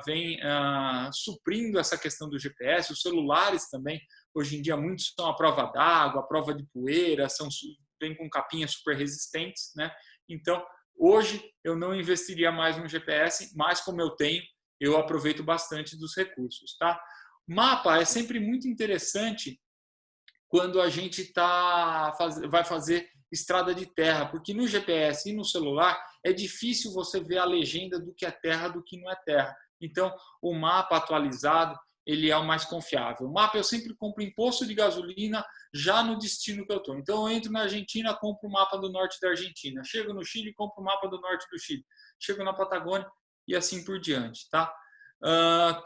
S1: vêm suprindo essa questão do GPS. Os celulares também, hoje em dia, muitos são à prova d'água, à prova de poeira, vêm com capinhas super resistentes, né? Então, hoje eu não investiria mais no GPS, mas como eu tenho, eu aproveito bastante dos recursos, tá? Mapa é sempre muito interessante quando a gente vai fazer estrada de terra, porque no GPS e no celular é difícil você ver a legenda do que é terra do que não é terra. Então, o mapa atualizado, ele é o mais confiável. O mapa eu sempre compro em posto de gasolina já no destino que eu estou. Então, eu entro na Argentina, compro o mapa do norte da Argentina. Chego no Chile, compro o mapa do norte do Chile. Chego na Patagônia e assim por diante, tá?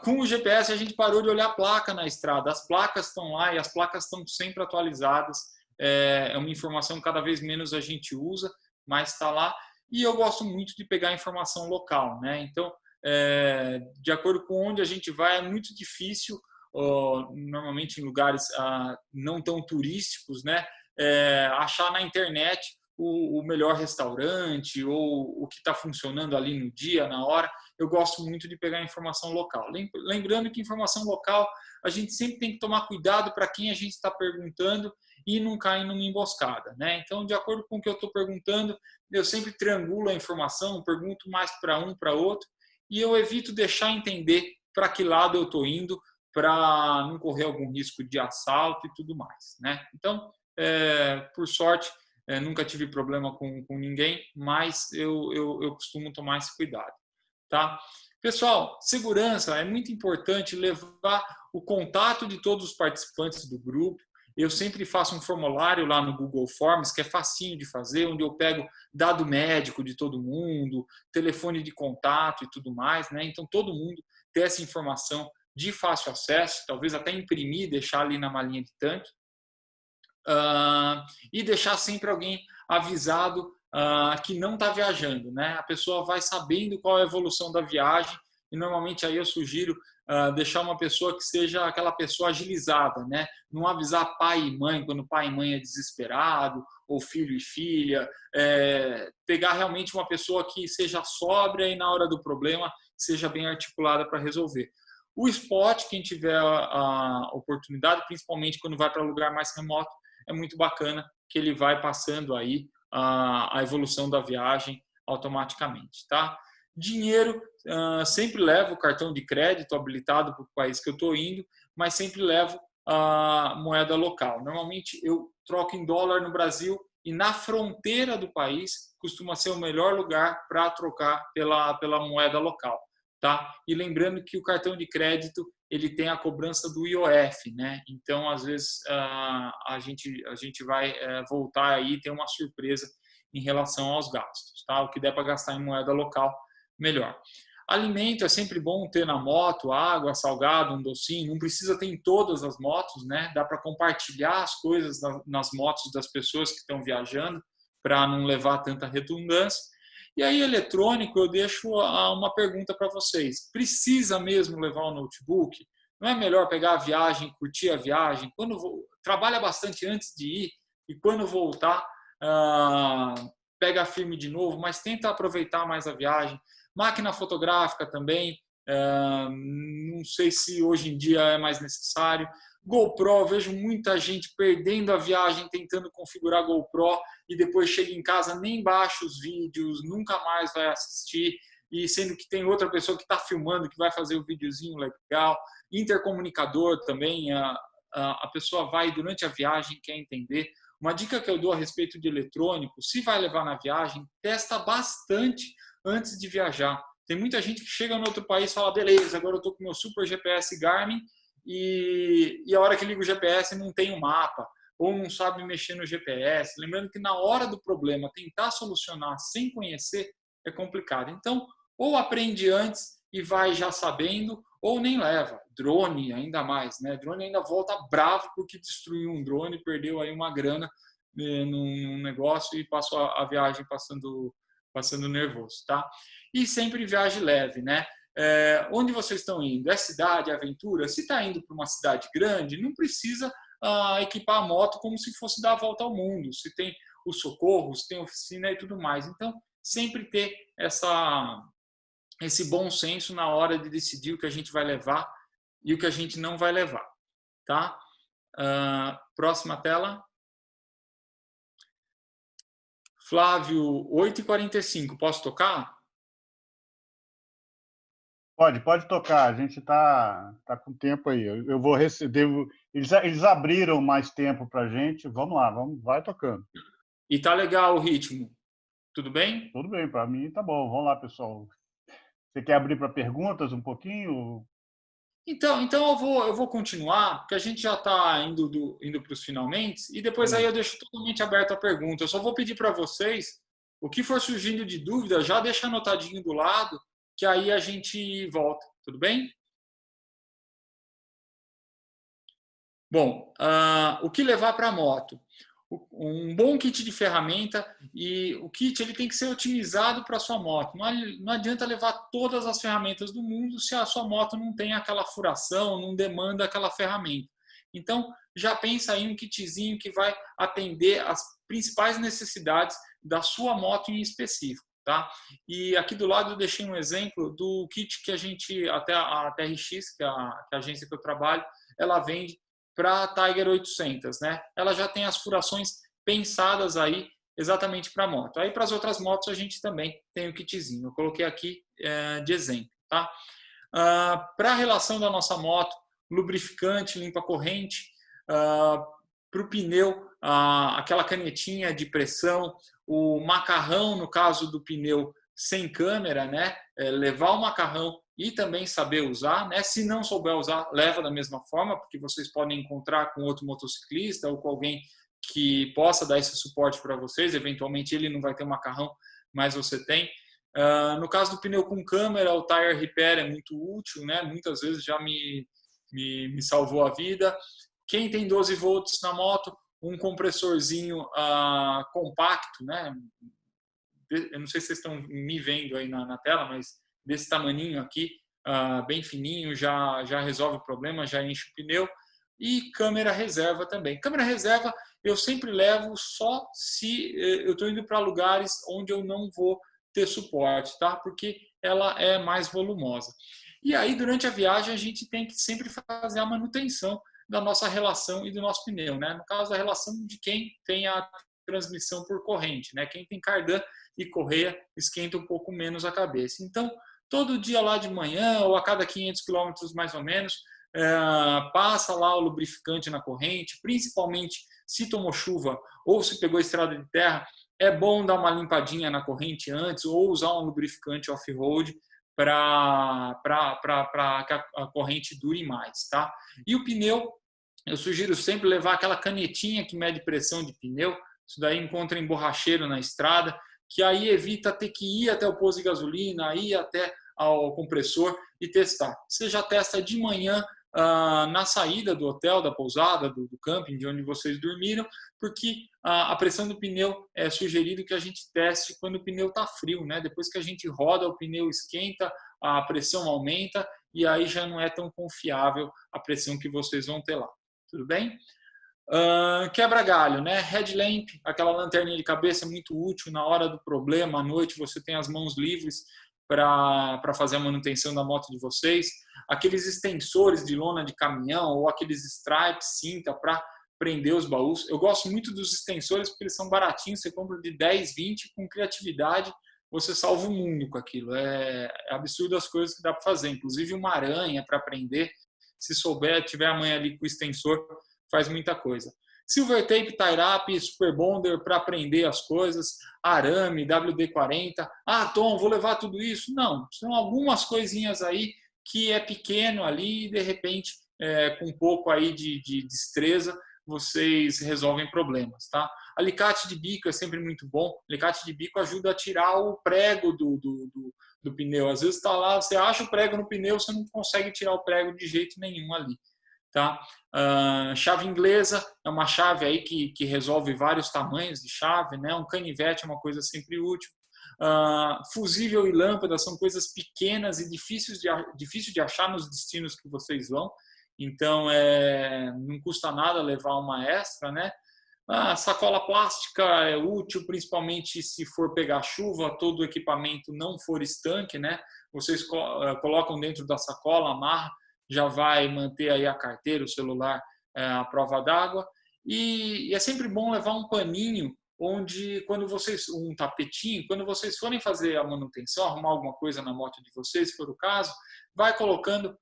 S1: Com o GPS a gente parou de olhar a placa na estrada. As placas estão lá e as placas estão sempre atualizadas. É uma informação que cada vez menos a gente usa, mas está lá. E eu gosto muito de pegar informação local, né? Então, de acordo com onde a gente vai, é muito difícil, normalmente em lugares não tão turísticos, né? Achar na internet o melhor restaurante ou o que está funcionando ali no dia, na hora. Eu gosto muito de pegar informação local. Lembrando que informação local, a gente sempre tem que tomar cuidado para quem a gente está perguntando e não cair numa emboscada, né? Então, de acordo com o que eu estou perguntando, eu sempre triangulo a informação, pergunto mais para um, para outro, e eu evito deixar entender para que lado eu estou indo, para não correr algum risco de assalto e tudo mais, né? Então, por sorte, nunca tive problema com ninguém, mas eu costumo tomar esse cuidado. Tá? Pessoal, segurança é muito importante, levar o contato de todos os participantes do grupo. Eu sempre faço um formulário lá no Google Forms, que é facinho de fazer, onde eu pego dado médico de todo mundo, telefone de contato e tudo mais, né? Então, todo mundo ter essa informação de fácil acesso, talvez até imprimir, deixar ali na malinha de tanque, e deixar sempre alguém avisado que não está viajando, né? A pessoa vai sabendo qual é a evolução da viagem e normalmente aí eu sugiro deixar uma pessoa que seja aquela pessoa agilizada, né? Não avisar pai e mãe quando pai e mãe é desesperado ou filho e filha, pegar realmente uma pessoa que seja sóbria e na hora do problema seja bem articulada para resolver. O spot, quem tiver a oportunidade, principalmente quando vai para lugar mais remoto, é muito bacana que ele vai passando aí a evolução da viagem automaticamente, tá? Dinheiro, sempre levo cartão de crédito habilitado para o país que eu estou indo, mas sempre levo a moeda local. Normalmente eu troco em dólar no Brasil e na fronteira do país costuma ser o melhor lugar para trocar pela moeda local, tá? E lembrando que o cartão de crédito ele tem a cobrança do IOF, né? Então, às vezes, a gente vai voltar aí e ter uma surpresa em relação aos gastos, tá? O que der para gastar em moeda local, melhor. Alimento é sempre bom ter na moto, água, salgado, um docinho. Não precisa ter em todas as motos, né? Dá para compartilhar as coisas nas motos das pessoas que estão viajando para não levar tanta redundância. E aí, eletrônico, eu deixo uma pergunta para vocês. Precisa mesmo levar o notebook? Não é melhor pegar a viagem, curtir a viagem? Trabalha bastante antes de ir e quando voltar, pega firme de novo, mas tenta aproveitar mais a viagem. Máquina fotográfica também, não sei se hoje em dia é mais necessário. GoPro, vejo muita gente perdendo a viagem tentando configurar GoPro e depois chega em casa, nem baixa os vídeos, nunca mais vai assistir, e sendo que tem outra pessoa que está filmando, que vai fazer o videozinho legal. Intercomunicador também, a pessoa vai durante a viagem, quer entender. Uma dica que eu dou a respeito de eletrônico, se vai levar na viagem, testa bastante antes de viajar. Tem muita gente que chega no outro país e fala, beleza, agora eu estou com meu super GPS Garmin e a hora que liga o GPS não tem o mapa, ou não sabe mexer no GPS. Lembrando que na hora do problema, tentar solucionar sem conhecer é complicado. Então, ou aprende antes e vai já sabendo, ou nem leva. Drone, ainda mais, né? Drone ainda volta bravo porque destruiu um drone, perdeu aí uma grana num negócio e passou a viagem passando nervoso, tá? E sempre viagem leve, né? Onde vocês estão indo? É cidade, é aventura? Se está indo para uma cidade grande, não precisa equipar a moto como se fosse dar a volta ao mundo. Se tem os socorros, tem oficina e tudo mais. Então, sempre ter esse bom senso na hora de decidir o que a gente vai levar e o que a gente não vai levar, tá? Próxima tela. Flávio, 8h45, posso tocar?
S2: Pode tocar, a gente tá com tempo aí. Eu vou receber. Eles abriram mais tempo para a gente. Vamos lá, vai tocando.
S1: E tá legal o ritmo. Tudo bem?
S2: Tudo bem, para mim tá bom. Vamos lá, pessoal. Você quer abrir para perguntas um pouquinho?
S1: Então eu vou continuar, porque a gente já está indo para os finalmente, e depois aí eu deixo totalmente aberto a pergunta. Eu só vou pedir para vocês, o que for surgindo de dúvida, já deixa anotadinho do lado, que aí a gente volta. Tudo bem? Bom, o que levar para a moto? Um bom kit de ferramenta, e o kit ele tem que ser otimizado para a sua moto. Não adianta levar todas as ferramentas do mundo se a sua moto não tem aquela furação, não demanda aquela ferramenta. Então, já pensa aí um kitzinho que vai atender as principais necessidades da sua moto em específico, tá? E aqui do lado eu deixei um exemplo do kit que até a TRX, que é a agência que eu trabalho, ela vende para a Tiger 800, né? Ela já tem as furações pensadas aí exatamente para a moto. Aí para as outras motos a gente também tem o kitzinho. Eu coloquei aqui de exemplo, tá? Para a relação da nossa moto, lubrificante, limpa corrente, para o pneu, aquela canetinha de pressão, o macarrão no caso do pneu sem câmera, né? Levar o macarrão e também saber usar, né? Se não souber usar, leva da mesma forma, porque vocês podem encontrar com outro motociclista ou com alguém que possa dar esse suporte para vocês. Eventualmente ele não vai ter um macarrão, mas você tem. No caso do pneu com câmera, o Tire Repair é muito útil, né? Muitas vezes já me salvou a vida. Quem tem 12 volts na moto, um compressorzinho compacto, né? Eu não sei se vocês estão me vendo aí na tela, mas desse tamaninho aqui, bem fininho, já resolve o problema, já enche o pneu. E câmera reserva também. Câmera reserva eu sempre levo só se eu estou indo para lugares onde eu não vou ter suporte, tá? Porque ela é mais volumosa. E aí, durante a viagem, a gente tem que sempre fazer a manutenção da nossa relação e do nosso pneu, né? No caso, a relação de quem tem a transmissão por corrente, né? Quem tem cardan e correia esquenta um pouco menos a cabeça. Então, todo dia lá de manhã ou a cada 500 quilômetros mais ou menos, passa lá o lubrificante na corrente, principalmente se tomou chuva ou se pegou estrada de terra, é bom dar uma limpadinha na corrente antes ou usar um lubrificante off-road para que a corrente dure mais, tá? E o pneu, eu sugiro sempre levar aquela canetinha que mede pressão de pneu. Isso daí encontra em borracheiro na estrada, que aí evita ter que ir até o posto de gasolina, ir até ao compressor e testar. Você já testa de manhã na saída do hotel, da pousada, do camping, de onde vocês dormiram, porque a pressão do pneu é sugerido que a gente teste quando o pneu está frio, né? Depois que a gente roda, o pneu esquenta, a pressão aumenta e aí já não é tão confiável a pressão que vocês vão ter lá. Tudo bem? Quebra-galho, né? Headlamp, aquela lanterninha de cabeça muito útil na hora do problema, à noite você tem as mãos livres para fazer a manutenção da moto de vocês. Aqueles extensores de lona de caminhão ou aqueles stripes, cinta para prender os baús. Eu gosto muito dos extensores porque eles são baratinhos, você compra de 10, 20, com criatividade você salva o mundo com aquilo. É absurdo as coisas que dá para fazer, inclusive uma aranha para prender. se souber, tiver a manha ali com o extensor, faz muita coisa. Silver Tape, Tie Up, Super Bonder para prender as coisas, arame, WD-40. Ah, Tom, vou levar tudo isso? Não, são algumas coisinhas aí que é pequeno ali e de repente, com um pouco aí de destreza, vocês resolvem problemas, tá? Alicate de bico é sempre muito bom. Alicate de bico ajuda a tirar o prego do pneu. Às vezes está lá, você acha o prego no pneu, você não consegue tirar o prego de jeito nenhum ali. Tá? Chave inglesa é uma chave aí que resolve vários tamanhos de chave, né? Um canivete é uma coisa sempre útil. Fusível e lâmpada são coisas pequenas e difíceis de achar nos destinos que vocês vão. Então, não custa nada levar uma extra, né? Sacola plástica é útil, principalmente se for pegar chuva, todo o equipamento não for estanque, né? Vocês colocam dentro da sacola, amarra, já vai manter aí a carteira, o celular à prova d'água. E é sempre bom levar um paninho, um tapetinho, quando vocês forem fazer a manutenção, arrumar alguma coisa na moto de vocês, se for o caso, vai colocando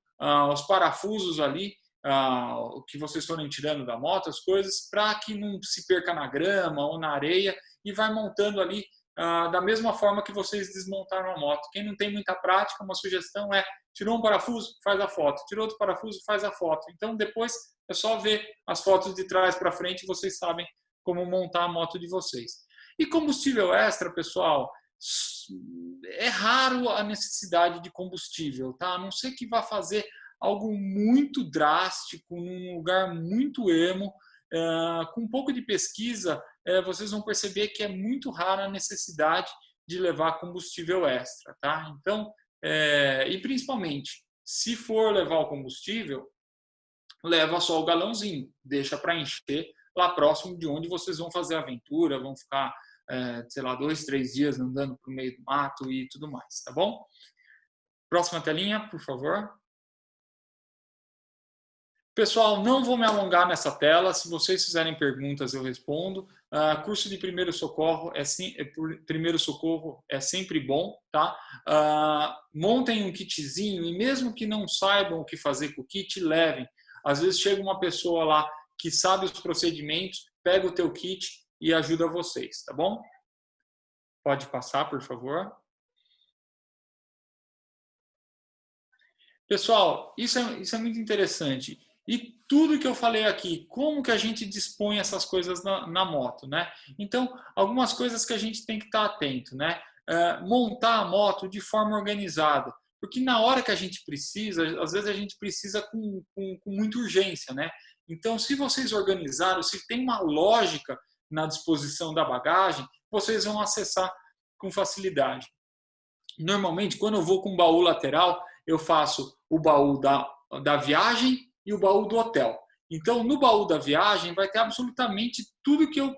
S1: os parafusos ali, o que vocês forem tirando da moto, as coisas, para que não se perca na grama ou na areia, e vai montando ali da mesma forma que vocês desmontaram a moto. Quem não tem muita prática, uma sugestão é: tirou um parafuso, faz a foto, tirou outro parafuso, faz a foto. Então depois é só ver as fotos de trás para frente e vocês sabem como montar a moto de vocês. E combustível extra, pessoal, é raro a necessidade de combustível, tá? A não ser que vá fazer algo muito drástico, num lugar muito emo, com um pouco de pesquisa, vocês vão perceber que é muito rara a necessidade de levar combustível extra, tá? Então, e principalmente, se for levar o combustível, leva só o galãozinho, deixa para encher lá próximo de onde vocês vão fazer a aventura, vão ficar, sei lá, 2, 3 dias andando para o meio do mato e tudo mais, tá bom? Próxima telinha, por favor. Pessoal, não vou me alongar nessa tela. Se vocês fizerem perguntas, eu respondo. Curso de primeiro socorro é sempre bom, tá? Montem um kitzinho e mesmo que não saibam o que fazer com o kit, levem. Às vezes chega uma pessoa lá que sabe os procedimentos, pega o teu kit e ajuda vocês, tá bom? Pode passar, por favor. Pessoal, isso é muito interessante. E tudo que eu falei aqui, como que a gente dispõe essas coisas na moto, né? Então, algumas coisas que a gente tem que estar atento, né? Montar a moto de forma organizada, porque na hora que a gente precisa, às vezes a gente precisa com muita urgência, né? Então, se vocês organizaram, se tem uma lógica na disposição da bagagem, vocês vão acessar com facilidade. Normalmente, quando eu vou com baú lateral, eu faço o baú da viagem e o baú do hotel. Então, no baú da viagem vai ter absolutamente tudo que eu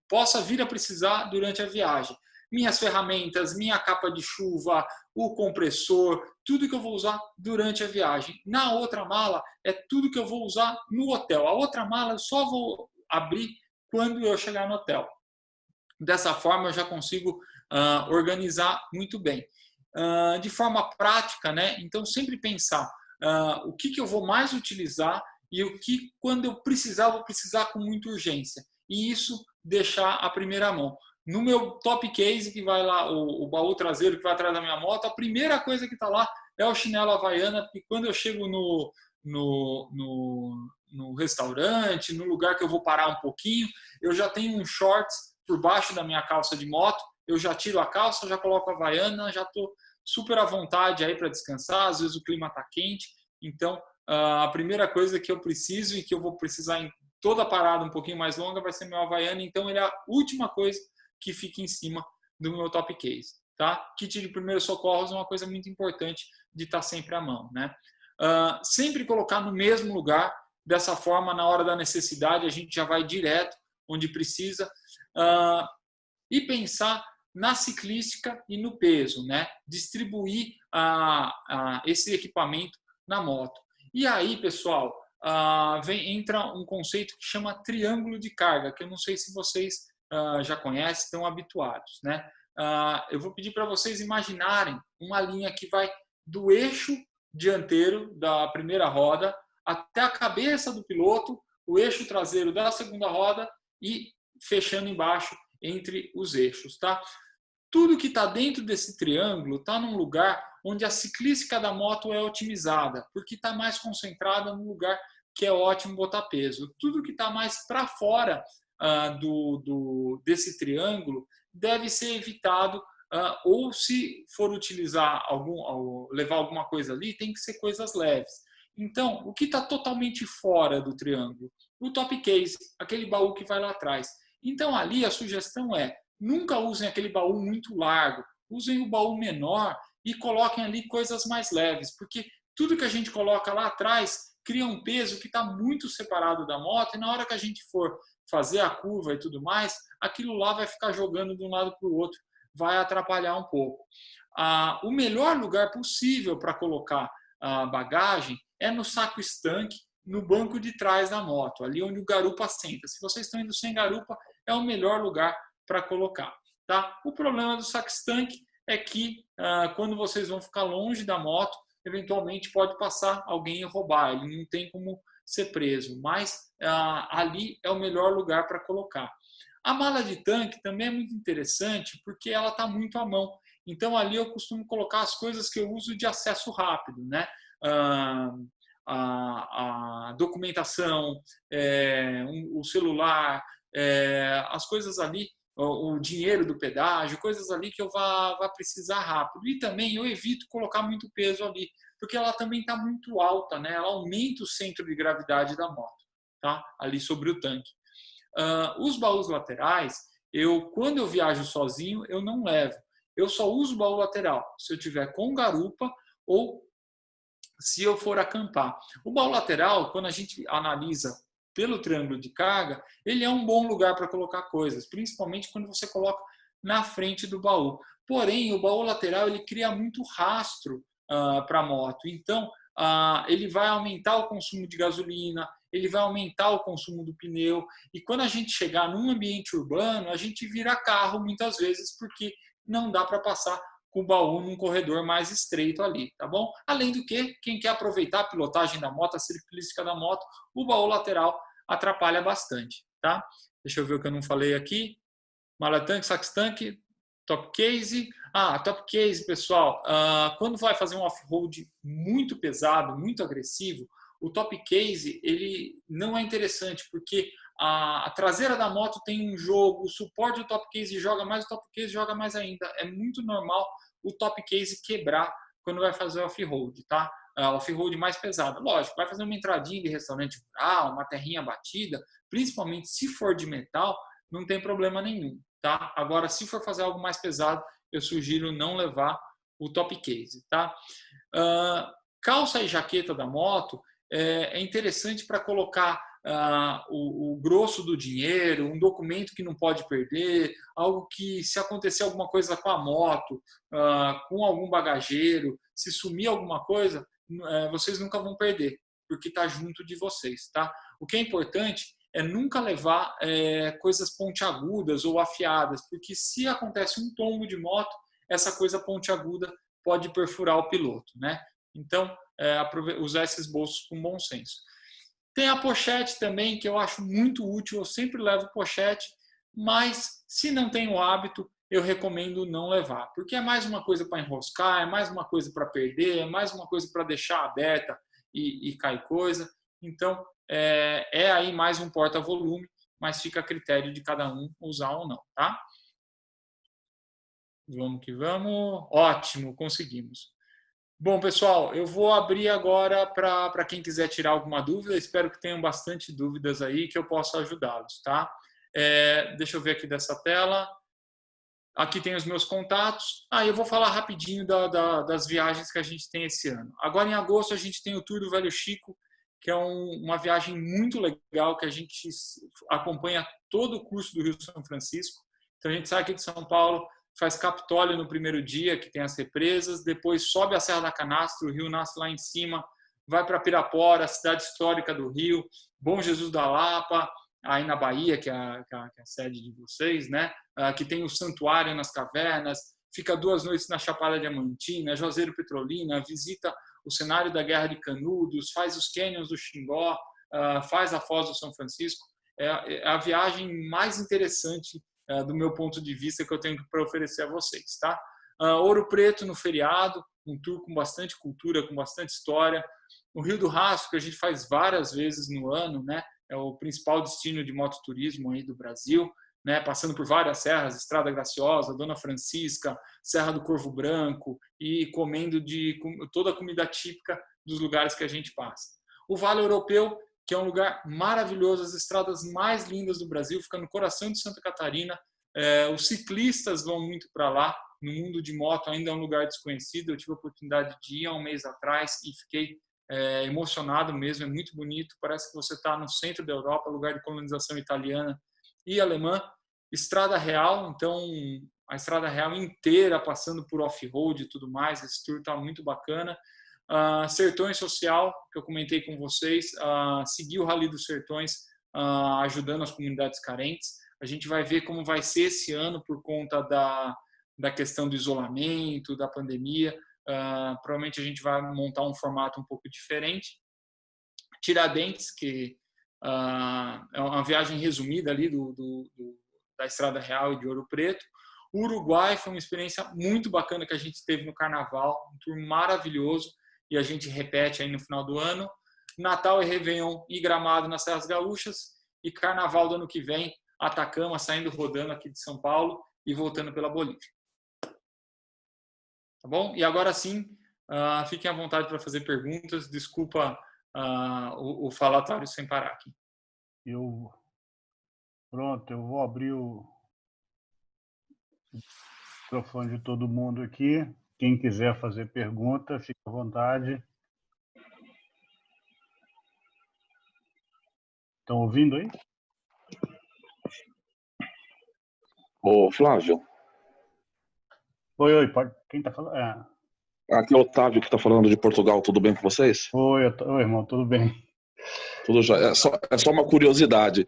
S1: possa vir a precisar durante a viagem. Minhas ferramentas, minha capa de chuva, o compressor, tudo que eu vou usar durante a viagem. Na outra mala é tudo que eu vou usar no hotel. A outra mala eu só vou abrir quando eu chegar no hotel. Dessa forma eu já consigo organizar muito bem. De forma prática, né? Então sempre pensar o que eu vou mais utilizar e o que, quando eu precisar, vou precisar com muita urgência. E isso deixar a primeira mão. No meu top case, que vai lá, o baú traseiro que vai atrás da minha moto, a primeira coisa que está lá é o chinelo Havaiana, porque quando eu chego no restaurante, no lugar que eu vou parar um pouquinho, eu já tenho um shorts por baixo da minha calça de moto, eu já tiro a calça, já coloco a Havaiana, já estou super à vontade aí para descansar. Às vezes o clima está quente, então a primeira coisa que eu preciso e que eu vou precisar em toda a parada um pouquinho mais longa vai ser meu Havaiana, então ele é a última coisa que fica em cima do meu top case, tá? Kit de primeiros socorros é uma coisa muito importante de estar sempre à mão, né? Sempre colocar no mesmo lugar, dessa forma na hora da necessidade a gente já vai direto onde precisa, e pensar na ciclística e no peso, né? Distribuir esse equipamento na moto. E aí, pessoal, entra um conceito que chama triângulo de carga, que eu não sei se vocês já conhecem, estão habituados, né? Eu vou pedir para vocês imaginarem uma linha que vai do eixo dianteiro da primeira roda até a cabeça do piloto, o eixo traseiro da segunda roda e fechando embaixo entre os eixos, tá? Tudo que está dentro desse triângulo está num lugar onde a ciclística da moto é otimizada, porque está mais concentrada num lugar que é ótimo botar peso. Tudo que está mais para fora desse triângulo deve ser evitado, ou se for utilizar levar alguma coisa ali, tem que ser coisas leves. Então, o que está totalmente fora do triângulo? O top case, aquele baú que vai lá atrás. Então, ali a sugestão é: nunca usem aquele baú muito largo, usem o baú menor e coloquem ali coisas mais leves, porque tudo que a gente coloca lá atrás cria um peso que está muito separado da moto e na hora que a gente for fazer a curva e tudo mais, aquilo lá vai ficar jogando de um lado para o outro, vai atrapalhar um pouco. O melhor lugar possível para colocar a bagagem é no saco estanque, no banco de trás da moto, ali onde o garupa senta. Se vocês estão indo sem garupa, é o melhor lugar para colocar, tá? O problema do saco estanque é que quando vocês vão ficar longe da moto, eventualmente pode passar alguém e roubar, ele não tem como ser preso, mas ali é o melhor lugar para colocar. A mala de tanque também é muito interessante porque ela está muito à mão, então ali eu costumo colocar as coisas que eu uso de acesso rápido, né? A documentação, o celular, as coisas ali, o dinheiro do pedágio, coisas ali que eu vá precisar rápido. E também eu evito colocar muito peso ali, porque ela também está muito alta, né? Ela aumenta o centro de gravidade da moto, tá? Ali sobre o tanque. Os baús laterais, quando eu viajo sozinho, eu não levo. Eu só uso o baú lateral se eu tiver com garupa ou se eu for acampar. O baú lateral, quando a gente analisa pelo triângulo de carga, ele é um bom lugar para colocar coisas, principalmente quando você coloca na frente do baú. Porém, o baú lateral ele cria muito rastro para a moto. Então, ele vai aumentar o consumo de gasolina, ele vai aumentar o consumo do pneu. E quando a gente chegar num ambiente urbano, a gente vira carro muitas vezes, porque não dá para passar com o baú num corredor mais estreito ali, tá bom? Além do que, quem quer aproveitar a pilotagem da moto, a ciclística da moto, o baú lateral atrapalha bastante, tá? Deixa eu ver o que eu não falei aqui. Mala tanque, sax tanque, top case. Top case, pessoal, quando vai fazer um off-road muito pesado, muito agressivo, o top case ele não é interessante, porque a traseira da moto tem um jogo, o suporte do top case joga mais, o top case joga mais ainda. É muito normal o top case quebrar quando vai fazer off-road, tá? Off-road mais pesado. Lógico, vai fazer uma entradinha de restaurante rural, uma terrinha batida, principalmente se for de metal, não tem problema nenhum, tá? Agora, se for fazer algo mais pesado, eu sugiro não levar o top case, tá? Calça e jaqueta da moto é interessante para colocar o grosso do dinheiro, um documento que não pode perder, algo que, se acontecer alguma coisa com a moto, com algum bagageiro, se sumir alguma coisa, vocês nunca vão perder, porque está junto de vocês, tá? O que é importante é nunca levar coisas pontiagudas ou afiadas, porque se acontece um tombo de moto, essa coisa pontiaguda pode perfurar o piloto, né? Então, usar esses bolsos com bom senso. Tem a pochete também, que eu acho muito útil, eu sempre levo pochete, mas se não tem o hábito, eu recomendo não levar, porque é mais uma coisa para enroscar, é mais uma coisa para perder, é mais uma coisa para deixar aberta e cair coisa. Então, é aí mais um porta-volume, mas fica a critério de cada um usar ou não, tá? Vamos que vamos. Ótimo, conseguimos. Bom, pessoal, eu vou abrir agora para quem quiser tirar alguma dúvida. Espero que tenham bastante dúvidas aí, que eu possa ajudá-los, tá? Deixa eu ver aqui dessa tela. Aqui tem os meus contatos. Eu vou falar rapidinho das viagens que a gente tem esse ano. Agora, em agosto, a gente tem o Tour do Velho Chico, que é uma viagem muito legal, que a gente acompanha todo o curso do Rio São Francisco. Então, a gente sai aqui de São Paulo, faz Capitólio no primeiro dia, que tem as represas, depois sobe a Serra da Canastra, o rio nasce lá em cima, vai para Pirapora, a cidade histórica do Rio, Bom Jesus da Lapa, aí na Bahia, que é a sede de vocês, né? Que tem o Santuário nas Cavernas, fica 2 noites na Chapada Diamantina, Juazeiro Petrolina, visita o cenário da Guerra de Canudos, faz os canyons do Xingó, faz a Foz do São Francisco. É a viagem mais interessante do meu ponto de vista que eu tenho para oferecer a vocês, tá? Ouro Preto no feriado, um tour com bastante cultura, com bastante história. O Rio do Rastro, que a gente faz várias vezes no ano, né? É o principal destino de mototurismo aí do Brasil, né? Passando por várias serras, Estrada Graciosa, Dona Francisca, Serra do Corvo Branco, e comendo de toda a comida típica dos lugares que a gente passa. O Vale Europeu, que é um lugar maravilhoso, as estradas mais lindas do Brasil, fica no coração de Santa Catarina. Os ciclistas vão muito para lá. No mundo de moto ainda é um lugar desconhecido. Eu tive a oportunidade de ir há um mês atrás e fiquei emocionado mesmo. É muito bonito. Parece que você está no centro da Europa, lugar de colonização italiana e alemã. Estrada Real, então a Estrada Real inteira passando por off-road e tudo mais. Esse tour está muito bacana. Sertões Social, que eu comentei com vocês, seguir o Rally dos Sertões, ajudando as comunidades carentes. A gente vai ver como vai ser esse ano por conta da questão do isolamento, da pandemia. Provavelmente a gente vai montar um formato um pouco diferente. Tiradentes, que é uma viagem resumida ali da Estrada Real e de Ouro Preto. O Uruguai foi uma experiência muito bacana que a gente teve no Carnaval, um tour maravilhoso, e a gente repete aí no final do ano. Natal e Réveillon e Gramado nas Serras Gaúchas, e Carnaval do ano que vem, Atacama, saindo rodando aqui de São Paulo e voltando pela Bolívia. Tá bom? E agora sim, fiquem à vontade para fazer perguntas. Desculpa o falatório sem parar aqui.
S2: Pronto, eu vou abrir o microfone de todo mundo aqui. Quem quiser fazer pergunta, fique à vontade. Estão ouvindo aí?
S3: Ô, Flávio.
S2: Oi, pode. Quem está falando?
S3: Aqui é o Otávio que está falando de Portugal. Tudo bem com vocês?
S2: Oi, irmão, tudo bem?
S3: Tudo já. É só uma curiosidade.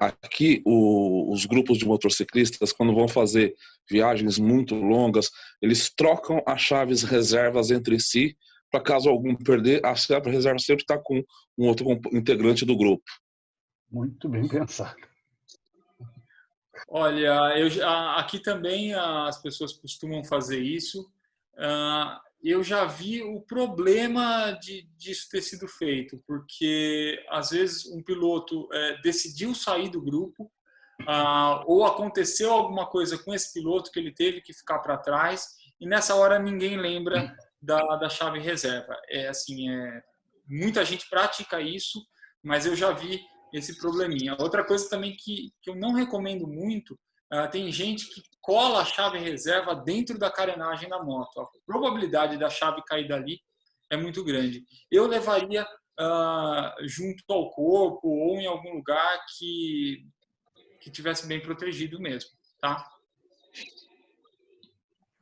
S3: Aqui, os grupos de motociclistas, quando vão fazer viagens muito longas, eles trocam as chaves reservas entre si, para caso algum perder, a chave reserva sempre está com um outro integrante do grupo.
S2: Muito bem pensado.
S1: Olha, aqui também as pessoas costumam fazer isso. Eu já vi o problema disso ter sido feito, porque às vezes um piloto decidiu sair do grupo, ou aconteceu alguma coisa com esse piloto que ele teve que ficar para trás, e nessa hora ninguém lembra da chave reserva. Muita gente pratica isso, mas eu já vi esse probleminha. Outra coisa também que eu não recomendo muito, tem gente que cola a chave reserva dentro da carenagem da moto. A probabilidade da chave cair dali é muito grande. Eu levaria junto ao corpo ou em algum lugar que tivesse bem protegido mesmo, tá?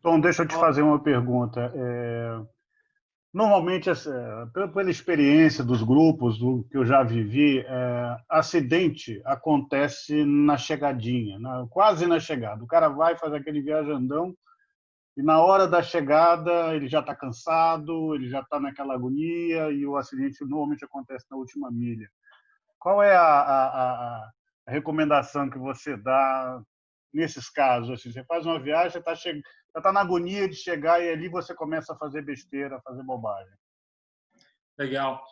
S2: Tom, deixa eu te fazer uma pergunta. Normalmente, pela experiência dos grupos, do que eu já vivi, acidente acontece na chegadinha, quase na chegada. O cara vai fazer aquele viajandão e na hora da chegada ele já está cansado, ele já está naquela agonia e o acidente normalmente acontece na última milha. Qual é a recomendação que você dá nesses casos? Assim, você faz uma viagem, você está na agonia de chegar e ali você começa a fazer besteira, a fazer bobagem.
S1: Legal.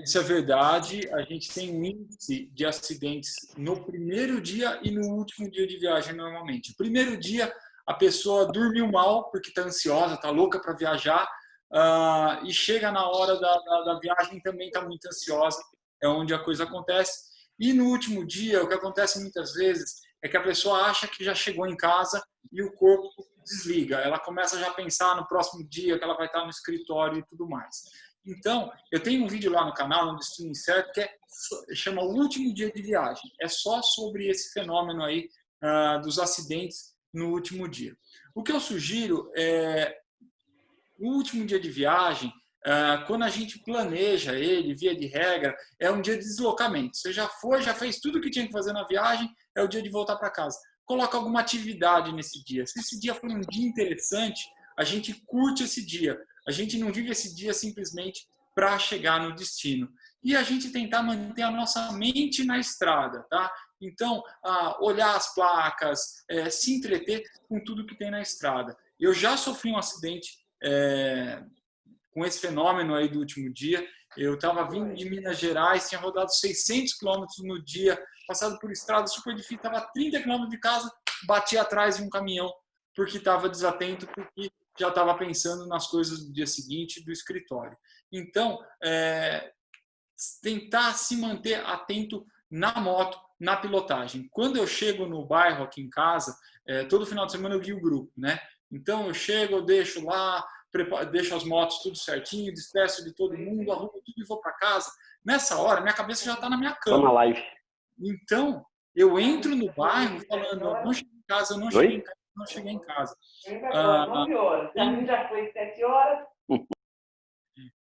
S1: Isso é verdade. A gente tem um índice de acidentes no primeiro dia e no último dia de viagem, normalmente. O primeiro dia, a pessoa dormiu mal porque está ansiosa, está louca para viajar, e chega na hora da viagem também está muito ansiosa. É onde a coisa acontece. E no último dia, o que acontece muitas vezes é que a pessoa acha que já chegou em casa e o corpo desliga. Ela começa já a pensar no próximo dia, que ela vai estar no escritório e tudo mais. Então, eu tenho um vídeo lá no canal, no Destino Incerto, que chama O Último Dia de Viagem. É só sobre esse fenômeno aí dos acidentes no último dia. O que eu sugiro é, no último dia de viagem, quando a gente planeja ele, via de regra, é um dia de deslocamento. Você já foi, já fez tudo o que tinha que fazer na viagem, é o dia de voltar para casa. Coloca alguma atividade nesse dia. Se esse dia for um dia interessante, a gente curte esse dia. A gente não vive esse dia simplesmente para chegar no destino. E a gente tentar manter a nossa mente na estrada, tá? Então, olhar as placas, se entreter com tudo que tem na estrada. Eu já sofri um acidente com esse fenômeno aí do último dia. Eu estava vindo de Minas Gerais, tinha rodado 600 quilômetros no dia, passado por estrada super difícil, estava a 30 quilômetros de casa, bati atrás de um caminhão, porque estava desatento, porque já estava pensando nas coisas do dia seguinte do escritório. Então, tentar se manter atento na moto, na pilotagem. Quando eu chego no bairro aqui em casa, todo final de semana eu guio o grupo, né? Então eu chego, eu deixo lá, deixo as motos tudo certinho, despeço de todo mundo, arrumo tudo e vou para casa. Nessa hora, minha cabeça já está na minha cama.
S4: Tô na live.
S1: Então, eu entro no bairro falando, eu não cheguei em casa, eu não cheguei em casa, eu não cheguei em casa.
S5: 9 horas, já foi 7 horas.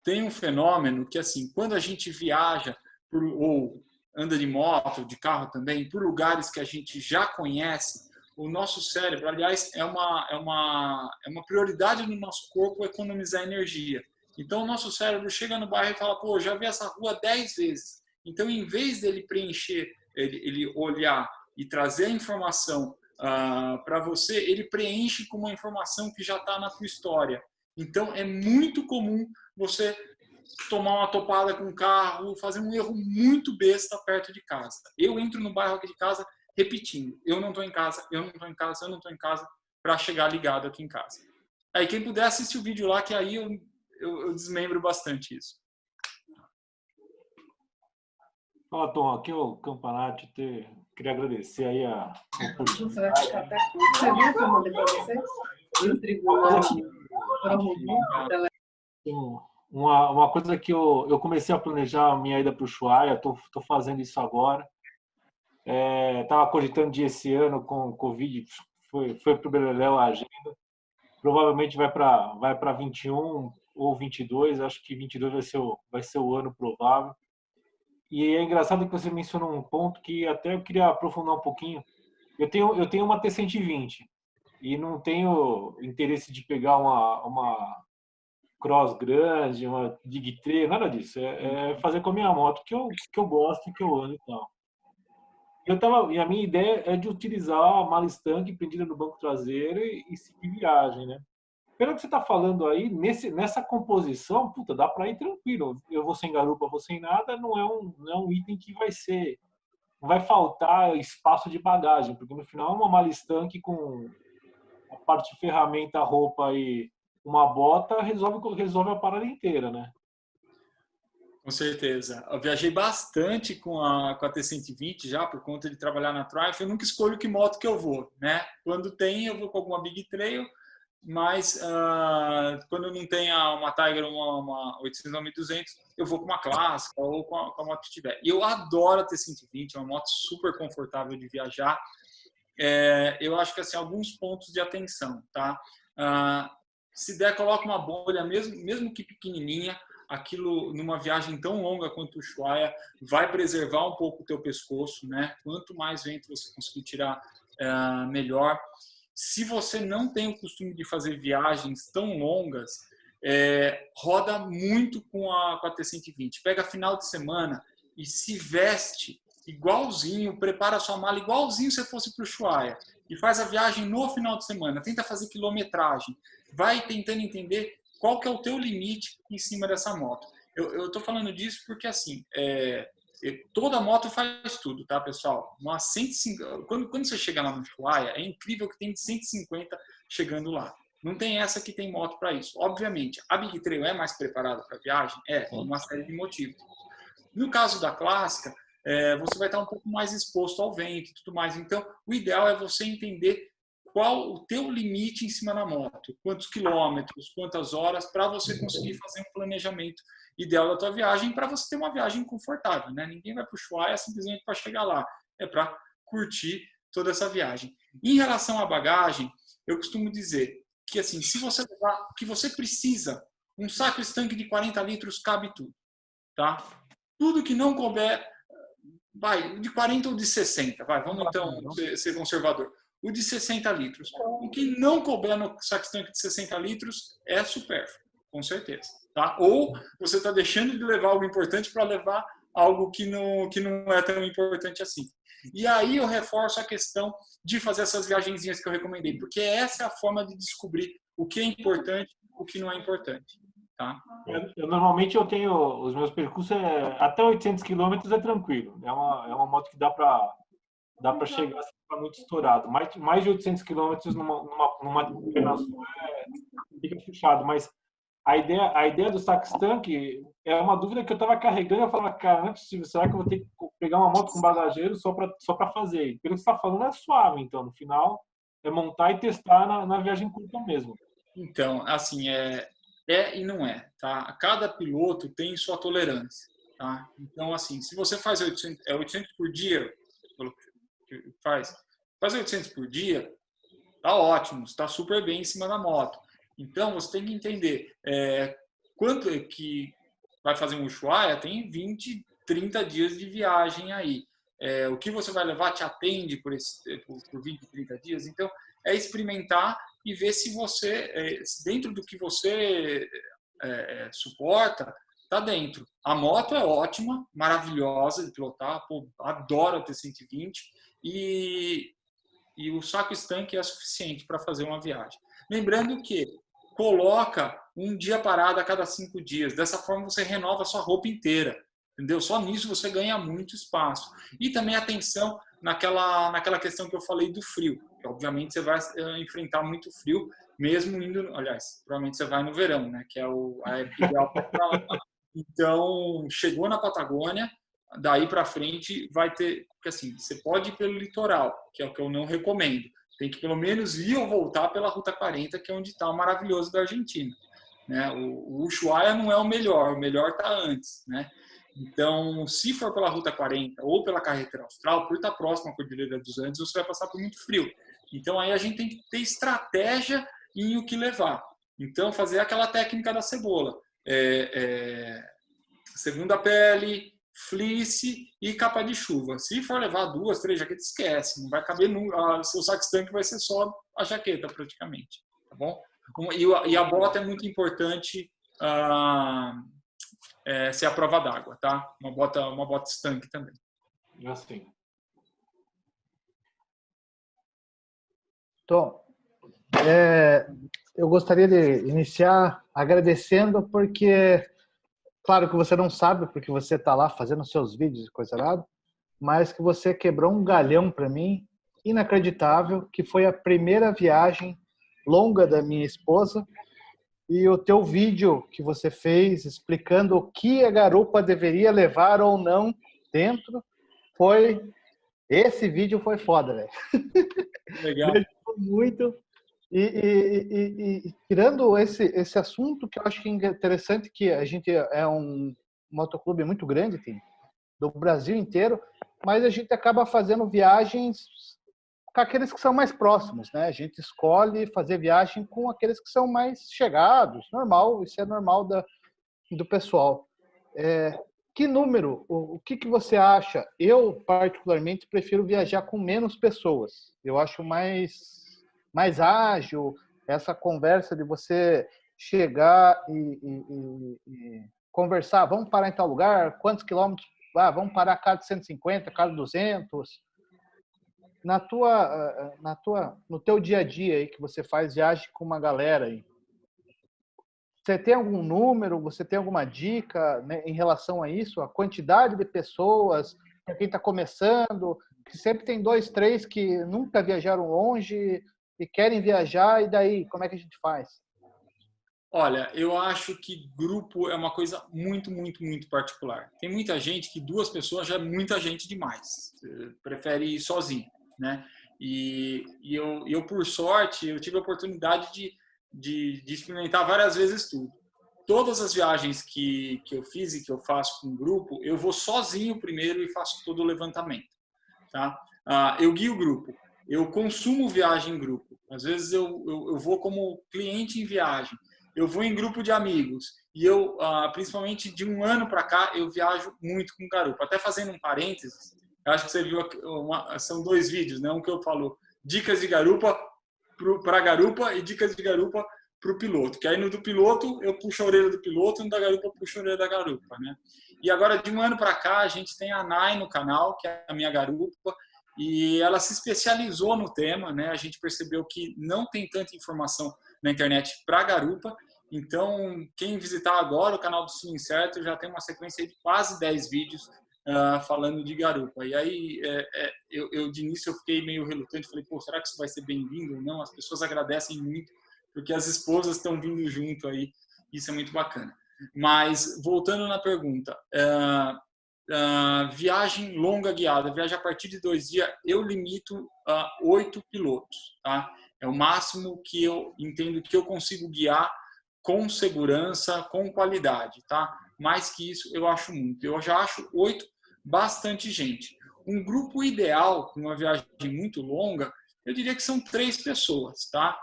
S1: Tem um fenômeno que, assim, quando a gente viaja ou anda de moto, de carro também, por lugares que a gente já conhece, o nosso cérebro, aliás, é uma prioridade no nosso corpo economizar energia. Então, o nosso cérebro chega no bairro e fala, pô, já vi essa rua 10 vezes. Então, em vez dele preencher, ele olhar e trazer a informação para você, ele preenche com uma informação que já está na tua história. Então, é muito comum você tomar uma topada com o carro, fazer um erro muito besta perto de casa. Eu entro no bairro aqui de casa repetindo, eu não estou em casa, eu não estou em casa, eu não estou em casa, para chegar ligado aqui em casa. Aí quem puder assistir o vídeo lá, que aí eu desmembro bastante isso.
S6: Fala, Tom, aqui é o Campanati. Queria agradecer aí a oportunidade.
S5: Você vai ficar até com você viu que eu mandei para vocês? E o tribunal para
S6: Uma coisa que eu comecei a planejar a minha ida para o Ushuaia, estou fazendo isso agora. Estava cogitando de esse ano com o Covid, foi para o Beleléu a agenda. Provavelmente vai para 21 ou 22, acho que 22 vai ser o ano provável. E é engraçado que você mencionou um ponto que até eu queria aprofundar um pouquinho. Eu tenho uma T120 e não tenho interesse de pegar uma cross grande, uma dig trail, nada disso. É fazer com a minha moto que eu gosto e que eu ando e tal. E a minha ideia é de utilizar a mala estanque prendida no banco traseiro e seguir viagem, né? Pelo que você está falando aí, nessa composição, puta, dá para ir tranquilo. Eu vou sem garupa, vou sem nada, não é um item que não vai faltar espaço de bagagem, porque no final uma mala estanque com a parte de ferramenta, roupa e uma bota resolve a parada inteira, né?
S1: Com certeza. Eu viajei bastante com a T120 já, por conta de trabalhar na Triumph. Eu nunca escolho que moto que eu vou, né? Quando tem, eu vou com alguma Big Trail, mas quando não tem uma Tiger, uma 800 ou 1200, eu vou com uma clássica ou com a moto que tiver. E eu adoro a T120, é uma moto super confortável de viajar. Eu acho que assim, alguns pontos de atenção, tá? Se der, coloca uma bolha, mesmo que pequenininha. Aquilo, numa viagem tão longa quanto o Ushuaia, vai preservar um pouco o teu pescoço, né? Quanto mais vento você conseguir tirar, melhor. Se você não tem o costume de fazer viagens tão longas, roda muito com a T120. Pega final de semana e se veste igualzinho, prepara a sua mala igualzinho se você fosse para o Ushuaia e faz a viagem no final de semana. Tenta fazer quilometragem. Vai tentando entender qual que é o teu limite em cima dessa moto. Eu estou falando disso porque, assim, toda moto faz tudo, tá, pessoal? Uma 150, quando você chega lá no Ushuaia, é incrível que tem de 150 chegando lá. Não tem essa que tem moto para isso. Obviamente, a Big Trail é mais preparada para viagem? Por uma série de motivos. No caso da clássica, você vai estar um pouco mais exposto ao vento e tudo mais. Então, o ideal é você entender qual o teu limite em cima da moto, quantos quilômetros, quantas horas, para você conseguir fazer um planejamento ideal da tua viagem, para você ter uma viagem confortável, né? Ninguém vai para o Ushuaia simplesmente para chegar lá, é para curtir toda essa viagem. Em relação à bagagem, eu costumo dizer que, assim, se você levar o que você precisa, um saco estanque de 40 litros cabe tudo, tá? Tudo que não couber, vai, de 40 ou de 60, vai, vamos então ser conservador. O de 60 litros. O que não couber no saco estanque de 60 litros é supérfluo, com certeza. Tá? Ou você está deixando de levar algo importante para levar algo que não é tão importante assim. E aí eu reforço a questão de fazer essas viagenzinhas que eu recomendei, porque essa é a forma de descobrir o que é importante, o que não é importante. Tá?
S6: Normalmente eu tenho os meus percursos até 800 km é tranquilo. É uma moto que dá para chegar sem ficar muito estourado. Mais de 800 km numa perna só fica puxado. Mas a ideia do sax tanque é uma dúvida que eu estava carregando. Eu falava, cara, não é possível. Será que eu vou ter que pegar uma moto com bagageiro só para fazer? Pelo que você está falando, é suave. Então, no final, é montar e testar na viagem curta mesmo.
S1: Então, assim, é e não é, tá? Cada piloto tem sua tolerância, tá? Então, assim, se você faz 800 por dia, faz 800 por dia, tá ótimo, está super bem em cima da moto. Então, você tem que entender quanto é que vai fazer um Ushuaia, tem 20, 30 dias de viagem aí. O que você vai levar te atende por 20, 30 dias. Então, é experimentar e ver se você, dentro do que você suporta, está dentro. A moto é ótima, maravilhosa de pilotar, pô, adoro a T120 e o saco estanque é suficiente para fazer uma viagem. Lembrando que coloca um dia parado a cada 5 dias. Dessa forma você renova a sua roupa inteira. Entendeu? Só nisso você ganha muito espaço. E também atenção naquela questão que eu falei do frio. Que, obviamente você vai enfrentar muito frio, mesmo indo... Aliás, provavelmente você vai no verão, né? Que é a época ideal para lá. Então, chegou na Patagônia, daí para frente vai ter... Porque assim, você pode ir pelo litoral, que é o que eu não recomendo. Tem que pelo menos ir ou voltar pela Ruta 40, que é onde está o maravilhoso da Argentina. Né? O Ushuaia não é o melhor está antes, né? Então, se for pela Ruta 40 ou pela Carretera Austral, por estar próximo à Cordilheira dos Andes, você vai passar por muito frio. Então, aí a gente tem que ter estratégia em o que levar. Então, fazer aquela técnica da cebola. Segunda pele, fleece e capa de chuva. Se for levar 2, 3 jaquetas, esquece. Não vai caber nunca. Seu sax tanque vai ser só a jaqueta, praticamente. Tá bom? E a bota é muito importante... ser a prova d'água, tá? Uma bota estanque também.
S6: Assim.
S4: Tom, eu gostaria de iniciar agradecendo porque, claro que você não sabe porque você está lá fazendo seus vídeos e coisa nada, mas que você quebrou um galhão para mim inacreditável, que foi a primeira viagem longa da minha esposa. E o teu vídeo que você fez explicando o que a garupa deveria levar ou não dentro, esse vídeo foi foda, velho.
S1: Legal.
S4: Me ajudou muito. E tirando esse assunto, que eu acho que é interessante, que a gente é um motoclube muito grande, tem do Brasil inteiro, mas a gente acaba fazendo viagens com aqueles que são mais próximos, né? A gente escolhe fazer viagem com aqueles que são mais chegados, normal, isso é normal do pessoal. Que número, o que você acha? Eu, particularmente, prefiro viajar com menos pessoas. Eu acho mais ágil essa conversa de você chegar e conversar, vamos parar em tal lugar, quantos quilômetros, vamos parar a cada 150, a cada 200... No teu dia a dia aí que você faz viagem com uma galera aí, você tem algum número, você tem alguma dica, né, em relação a isso? A quantidade de pessoas, para quem está começando, que sempre tem 2, 3 que nunca viajaram longe e querem viajar, e daí, como é que a gente faz?
S1: Olha, eu acho que grupo é uma coisa muito, muito, muito particular. Tem muita gente que 2 pessoas já é muita gente demais. Prefere ir sozinho. Né? E eu, por sorte, eu tive a oportunidade de experimentar várias vezes tudo. Todas as viagens que eu fiz e que eu faço com grupo, eu vou sozinho primeiro e faço todo o levantamento. Tá? Eu guio o grupo, eu consumo viagem em grupo. Às vezes eu vou como cliente em viagem, eu vou em grupo de amigos. E eu, principalmente de um ano para cá, eu viajo muito com garupa. Até fazendo um parênteses, eu acho que você viu, são 2 vídeos, né? Um que eu falo dicas de garupa para garupa e dicas de garupa para o piloto, que aí no do piloto eu puxo a orelha do piloto e no da garupa eu puxo a orelha da garupa, né? E agora, de um ano para cá, a gente tem a Nai no canal, que é a minha garupa, e ela se especializou no tema, né? A gente percebeu que não tem tanta informação na internet para garupa, então quem visitar agora o canal do Sim Incerto já tem uma sequência de quase 10 vídeos falando de garupa. E aí, eu de início eu fiquei meio relutante, falei, pô, será que isso vai ser bem-vindo ou não? As pessoas agradecem muito, porque as esposas estão vindo junto aí, isso é muito bacana. Mas, voltando na pergunta, viagem longa guiada, viagem a partir de 2 dias, eu limito a 8 pilotos, tá? É o máximo que eu entendo que eu consigo guiar com segurança, com qualidade, tá? Mais que isso, eu acho muito. Eu já acho 8 bastante gente. Um grupo ideal, com uma viagem muito longa, eu diria que são 3 pessoas, tá?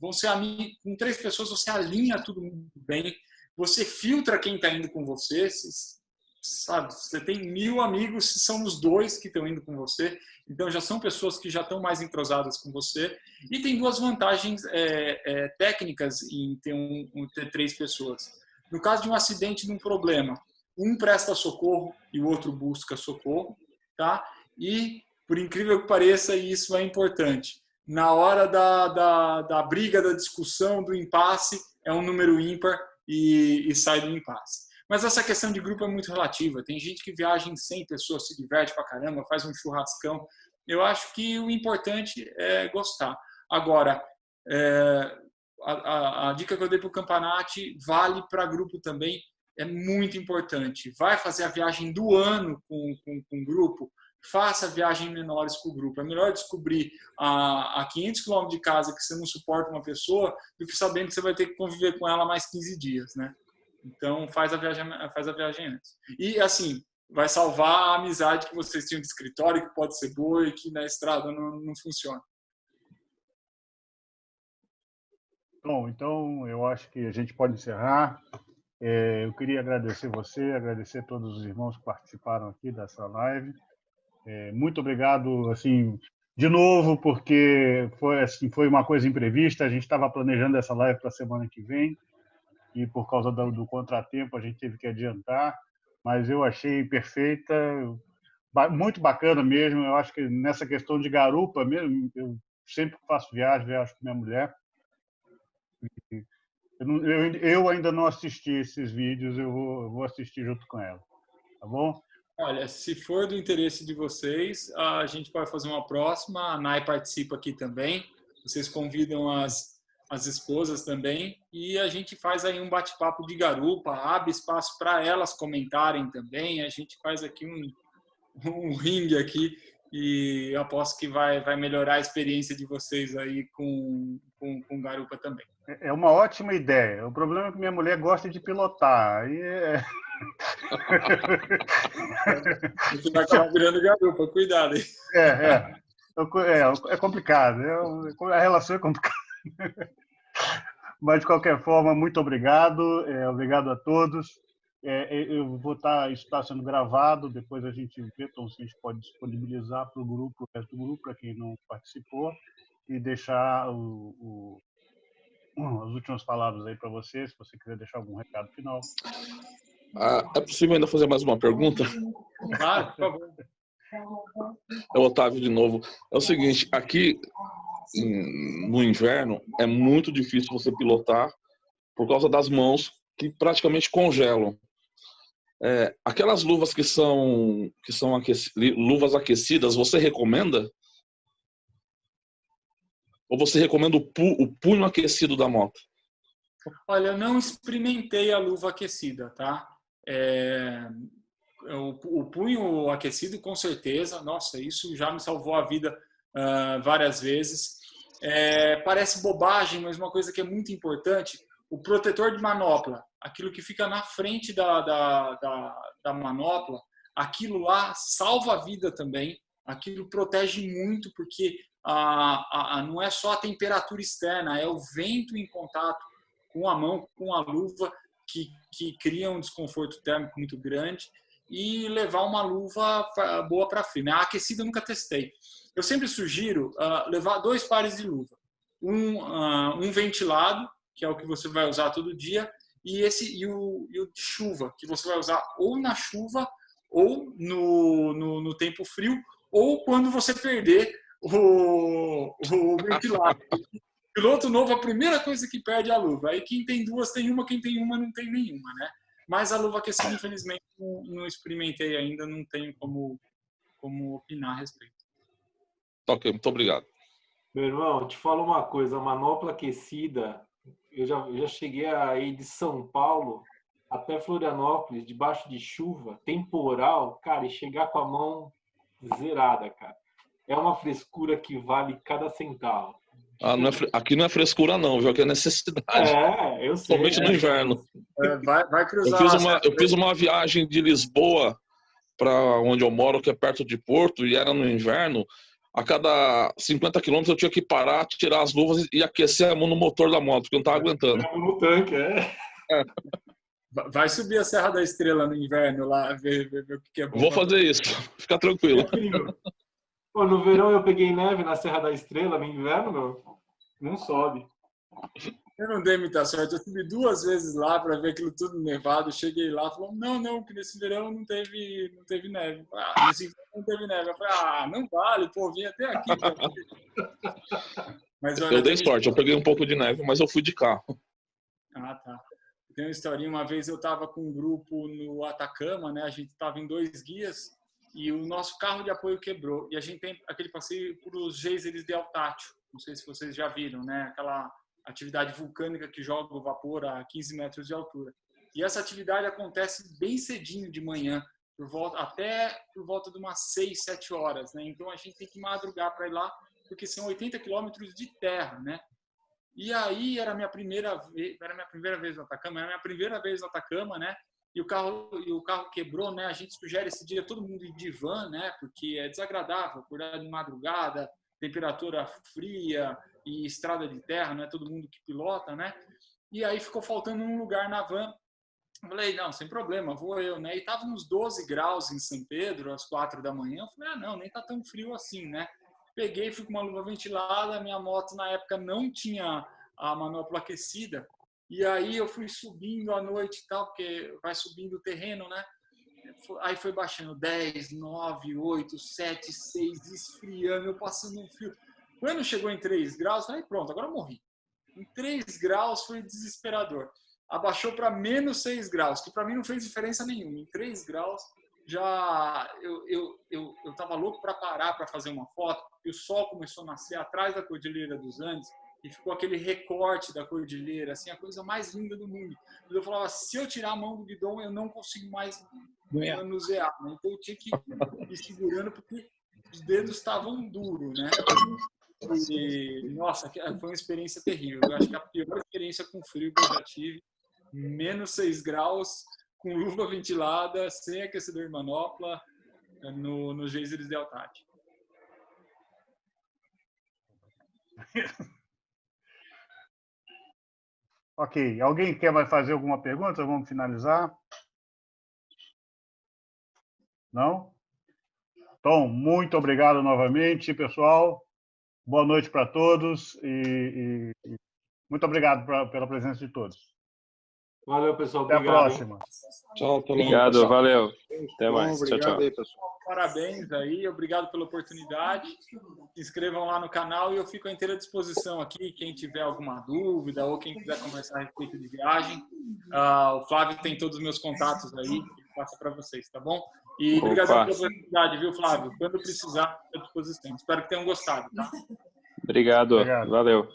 S1: Vão ser amigos, com 3 pessoas você alinha tudo muito bem, você filtra quem está indo com você, sabe? Você tem 1000 amigos, se são os 2 que estão indo com você, então já são pessoas que já estão mais entrosadas com você. E tem 2 vantagens técnicas em ter 3 pessoas. No caso de um acidente, de um problema, um presta socorro e o outro busca socorro, tá? E, por incrível que pareça, e isso é importante, na hora da briga, da discussão, do impasse, é um número ímpar e sai do impasse. Mas essa questão de grupo é muito relativa. Tem gente que viaja em 100 pessoas, se diverte pra caramba, faz um churrascão. Eu acho que o importante é gostar. Agora, a dica que eu dei para o Campanati vale para grupo também, é muito importante. Vai fazer a viagem do ano com o grupo, faça viagens menores com o grupo. É melhor descobrir a 500 km de casa que você não suporta uma pessoa do que sabendo que você vai ter que conviver com ela mais 15 dias, né? Então, faz a viagem antes. E, assim, vai salvar a amizade que vocês tinham de escritório, que pode ser boa e que na estrada não funciona.
S2: Bom, então eu acho que a gente pode encerrar. Eu queria agradecer você, agradecer a todos os irmãos que participaram aqui dessa live. Muito obrigado, assim, de novo, porque foi uma coisa imprevista. A gente estava planejando essa live para a semana que vem e por causa do contratempo a gente teve que adiantar, mas eu achei perfeita, muito bacana mesmo. Eu acho que nessa questão de garupa mesmo, eu sempre faço viagem com minha mulher. Eu ainda não assisti esses vídeos, eu vou assistir junto com ela, tá bom?
S1: Olha, se for do interesse de vocês, a gente pode fazer uma próxima, a Nai participa aqui também, vocês convidam as esposas também, e a gente faz aí um bate-papo de garupa, abre espaço para elas comentarem também, a gente faz aqui um ringue aqui, e eu aposto que vai melhorar a experiência de vocês aí com garupa também.
S2: É uma ótima ideia. O problema é que minha mulher gosta de pilotar. Aí
S1: Você vai acabar virando garupa, cuidado aí.
S2: É complicado. A relação é complicada. Mas, de qualquer forma, muito obrigado. Obrigado a todos. Eu vou isso está sendo gravado, depois a gente vê então, se a gente pode disponibilizar para o resto do grupo, para quem não participou, e deixar as últimas palavras aí para você, se você quiser deixar algum recado final.
S3: É possível ainda fazer mais uma pergunta?
S1: Claro, por favor.
S3: É o Otávio de novo. É o seguinte, aqui no inverno é muito difícil você pilotar por causa das mãos que praticamente congelam. Aquelas luvas que são luvas aquecidas, você recomenda? Ou você recomenda o punho aquecido da moto?
S1: Olha, eu não experimentei a luva aquecida, tá? O punho aquecido, com certeza. Nossa, isso já me salvou a vida várias vezes. Parece bobagem, mas uma coisa que é muito importante, o protetor de manopla, aquilo que fica na frente da manopla, aquilo lá salva a vida também. Aquilo protege muito, porque não é só a temperatura externa, é o vento em contato com a mão, com a luva, que cria um desconforto térmico muito grande, e levar uma luva boa para frio. A aquecida eu nunca testei. Eu sempre sugiro levar 2 pares de luva. um ventilado, que é o que você vai usar todo dia, e o de chuva, que você vai usar ou na chuva, ou no tempo frio, ou quando você perder o ventilado. Piloto novo, a primeira coisa que perde é a luva. Aí quem tem duas tem uma, quem tem uma não tem nenhuma, né? Mas a luva aquecida, infelizmente, não experimentei ainda, não tenho como opinar a respeito.
S3: Ok, muito obrigado.
S6: Meu irmão, eu te falo uma coisa, a manopla aquecida, eu já cheguei a ir de São Paulo até Florianópolis, debaixo de chuva, temporal, cara, e chegar com a mão zerada, cara. É uma frescura que vale cada centavo.
S3: Aqui não é frescura não, viu? Aqui é necessidade.
S6: Eu sei.
S3: Somente no inverno.
S1: Vai cruzar
S3: eu fiz uma viagem de Lisboa para onde eu moro, que é perto de Porto, e era no inverno. A cada 50 quilômetros eu tinha que parar, tirar as luvas e aquecer a mão no motor da moto, porque eu não estava aguentando.
S6: No tanque,
S1: Vai subir a Serra da Estrela no inverno lá, ver o que é bom.
S3: Vou fazer isso, fica tranquilo.
S6: Pô, no verão eu peguei neve na Serra da Estrela, no inverno, não sobe.
S1: Eu não dei muita sorte, eu subi 2 vezes lá para ver aquilo tudo nevado, cheguei lá, falou, não, que nesse verão não teve neve. Nesse verão não teve neve. Eu falei, não vale, pô, vim até aqui. Mas, olha,
S3: eu dei sorte, eu peguei um pouco de neve, mas eu fui de carro.
S1: Ah, tá. Tem uma historinha, uma vez eu estava com um grupo no Atacama, né? A gente estava em 2 guias e o nosso carro de apoio quebrou. E a gente tem aquele passeio por os geysers de Altátil. Não sei se vocês já viram, né? Aquela atividade vulcânica que joga o vapor a 15 metros de altura. E essa atividade acontece bem cedinho de manhã, até por volta de umas 6, 7 horas, né? Então a gente tem que madrugar para ir lá, porque são 80 quilômetros de terra, né? E aí era a minha primeira vez no Atacama, né? E o carro quebrou, né? A gente sugere esse dia todo mundo ir de van, né? Porque é desagradável, acordar de madrugada, temperatura fria e estrada de terra, não é todo mundo que pilota, né? E aí ficou faltando um lugar na van. Eu falei, não, sem problema, vou eu, né? E tava nos 12 graus em São Pedro, às 4 da manhã. Eu falei, não, nem tá tão frio assim, né? Peguei, fui com uma luva ventilada, minha moto na época não tinha a manopla aquecida, e aí eu fui subindo à noite e tal, porque vai subindo o terreno, né? Aí foi baixando 10, 9, 8, 7, 6, esfriando, eu passando um frio. Quando chegou em 3 graus, falei, pronto, agora eu morri. Em 3 graus foi desesperador. Abaixou para menos 6 graus, que para mim não fez diferença nenhuma. Em 3 graus, já eu estava louco para parar para fazer uma foto, e o sol começou a nascer atrás da Cordilheira dos Andes, e ficou aquele recorte da cordilheira, assim, a coisa mais linda do mundo. Eu falava, se eu tirar a mão do guidão, eu não consigo mais manusear, né? Então eu tinha que ir segurando, porque os dedos estavam duros, né? E, nossa, foi uma experiência terrível. Eu acho que a pior experiência com frio que eu já tive, menos 6 graus, com luva ventilada, sem aquecedor manopla, no geysers de Altátil.
S2: Ok. Alguém quer mais fazer alguma pergunta? Vamos finalizar? Não? Então, muito obrigado novamente, pessoal. Boa noite para todos e muito obrigado pela presença de todos.
S6: Valeu, pessoal.
S2: Até
S6: obrigado,
S2: a próxima.
S3: Tchau,
S7: obrigado, valeu. Até mais.
S8: Bom, obrigado
S7: tchau, tchau.
S8: aí, pessoal.
S1: Parabéns aí, obrigado pela oportunidade. Se inscrevam lá no canal e eu fico à inteira disposição aqui. Quem tiver alguma dúvida ou quem quiser conversar a respeito de viagem, o Flávio tem todos os meus contatos aí, passa para vocês, tá bom? E obrigado pela oportunidade, viu, Flávio? Quando precisar, à disposição. Espero que tenham gostado, tá?
S7: Obrigado. Valeu.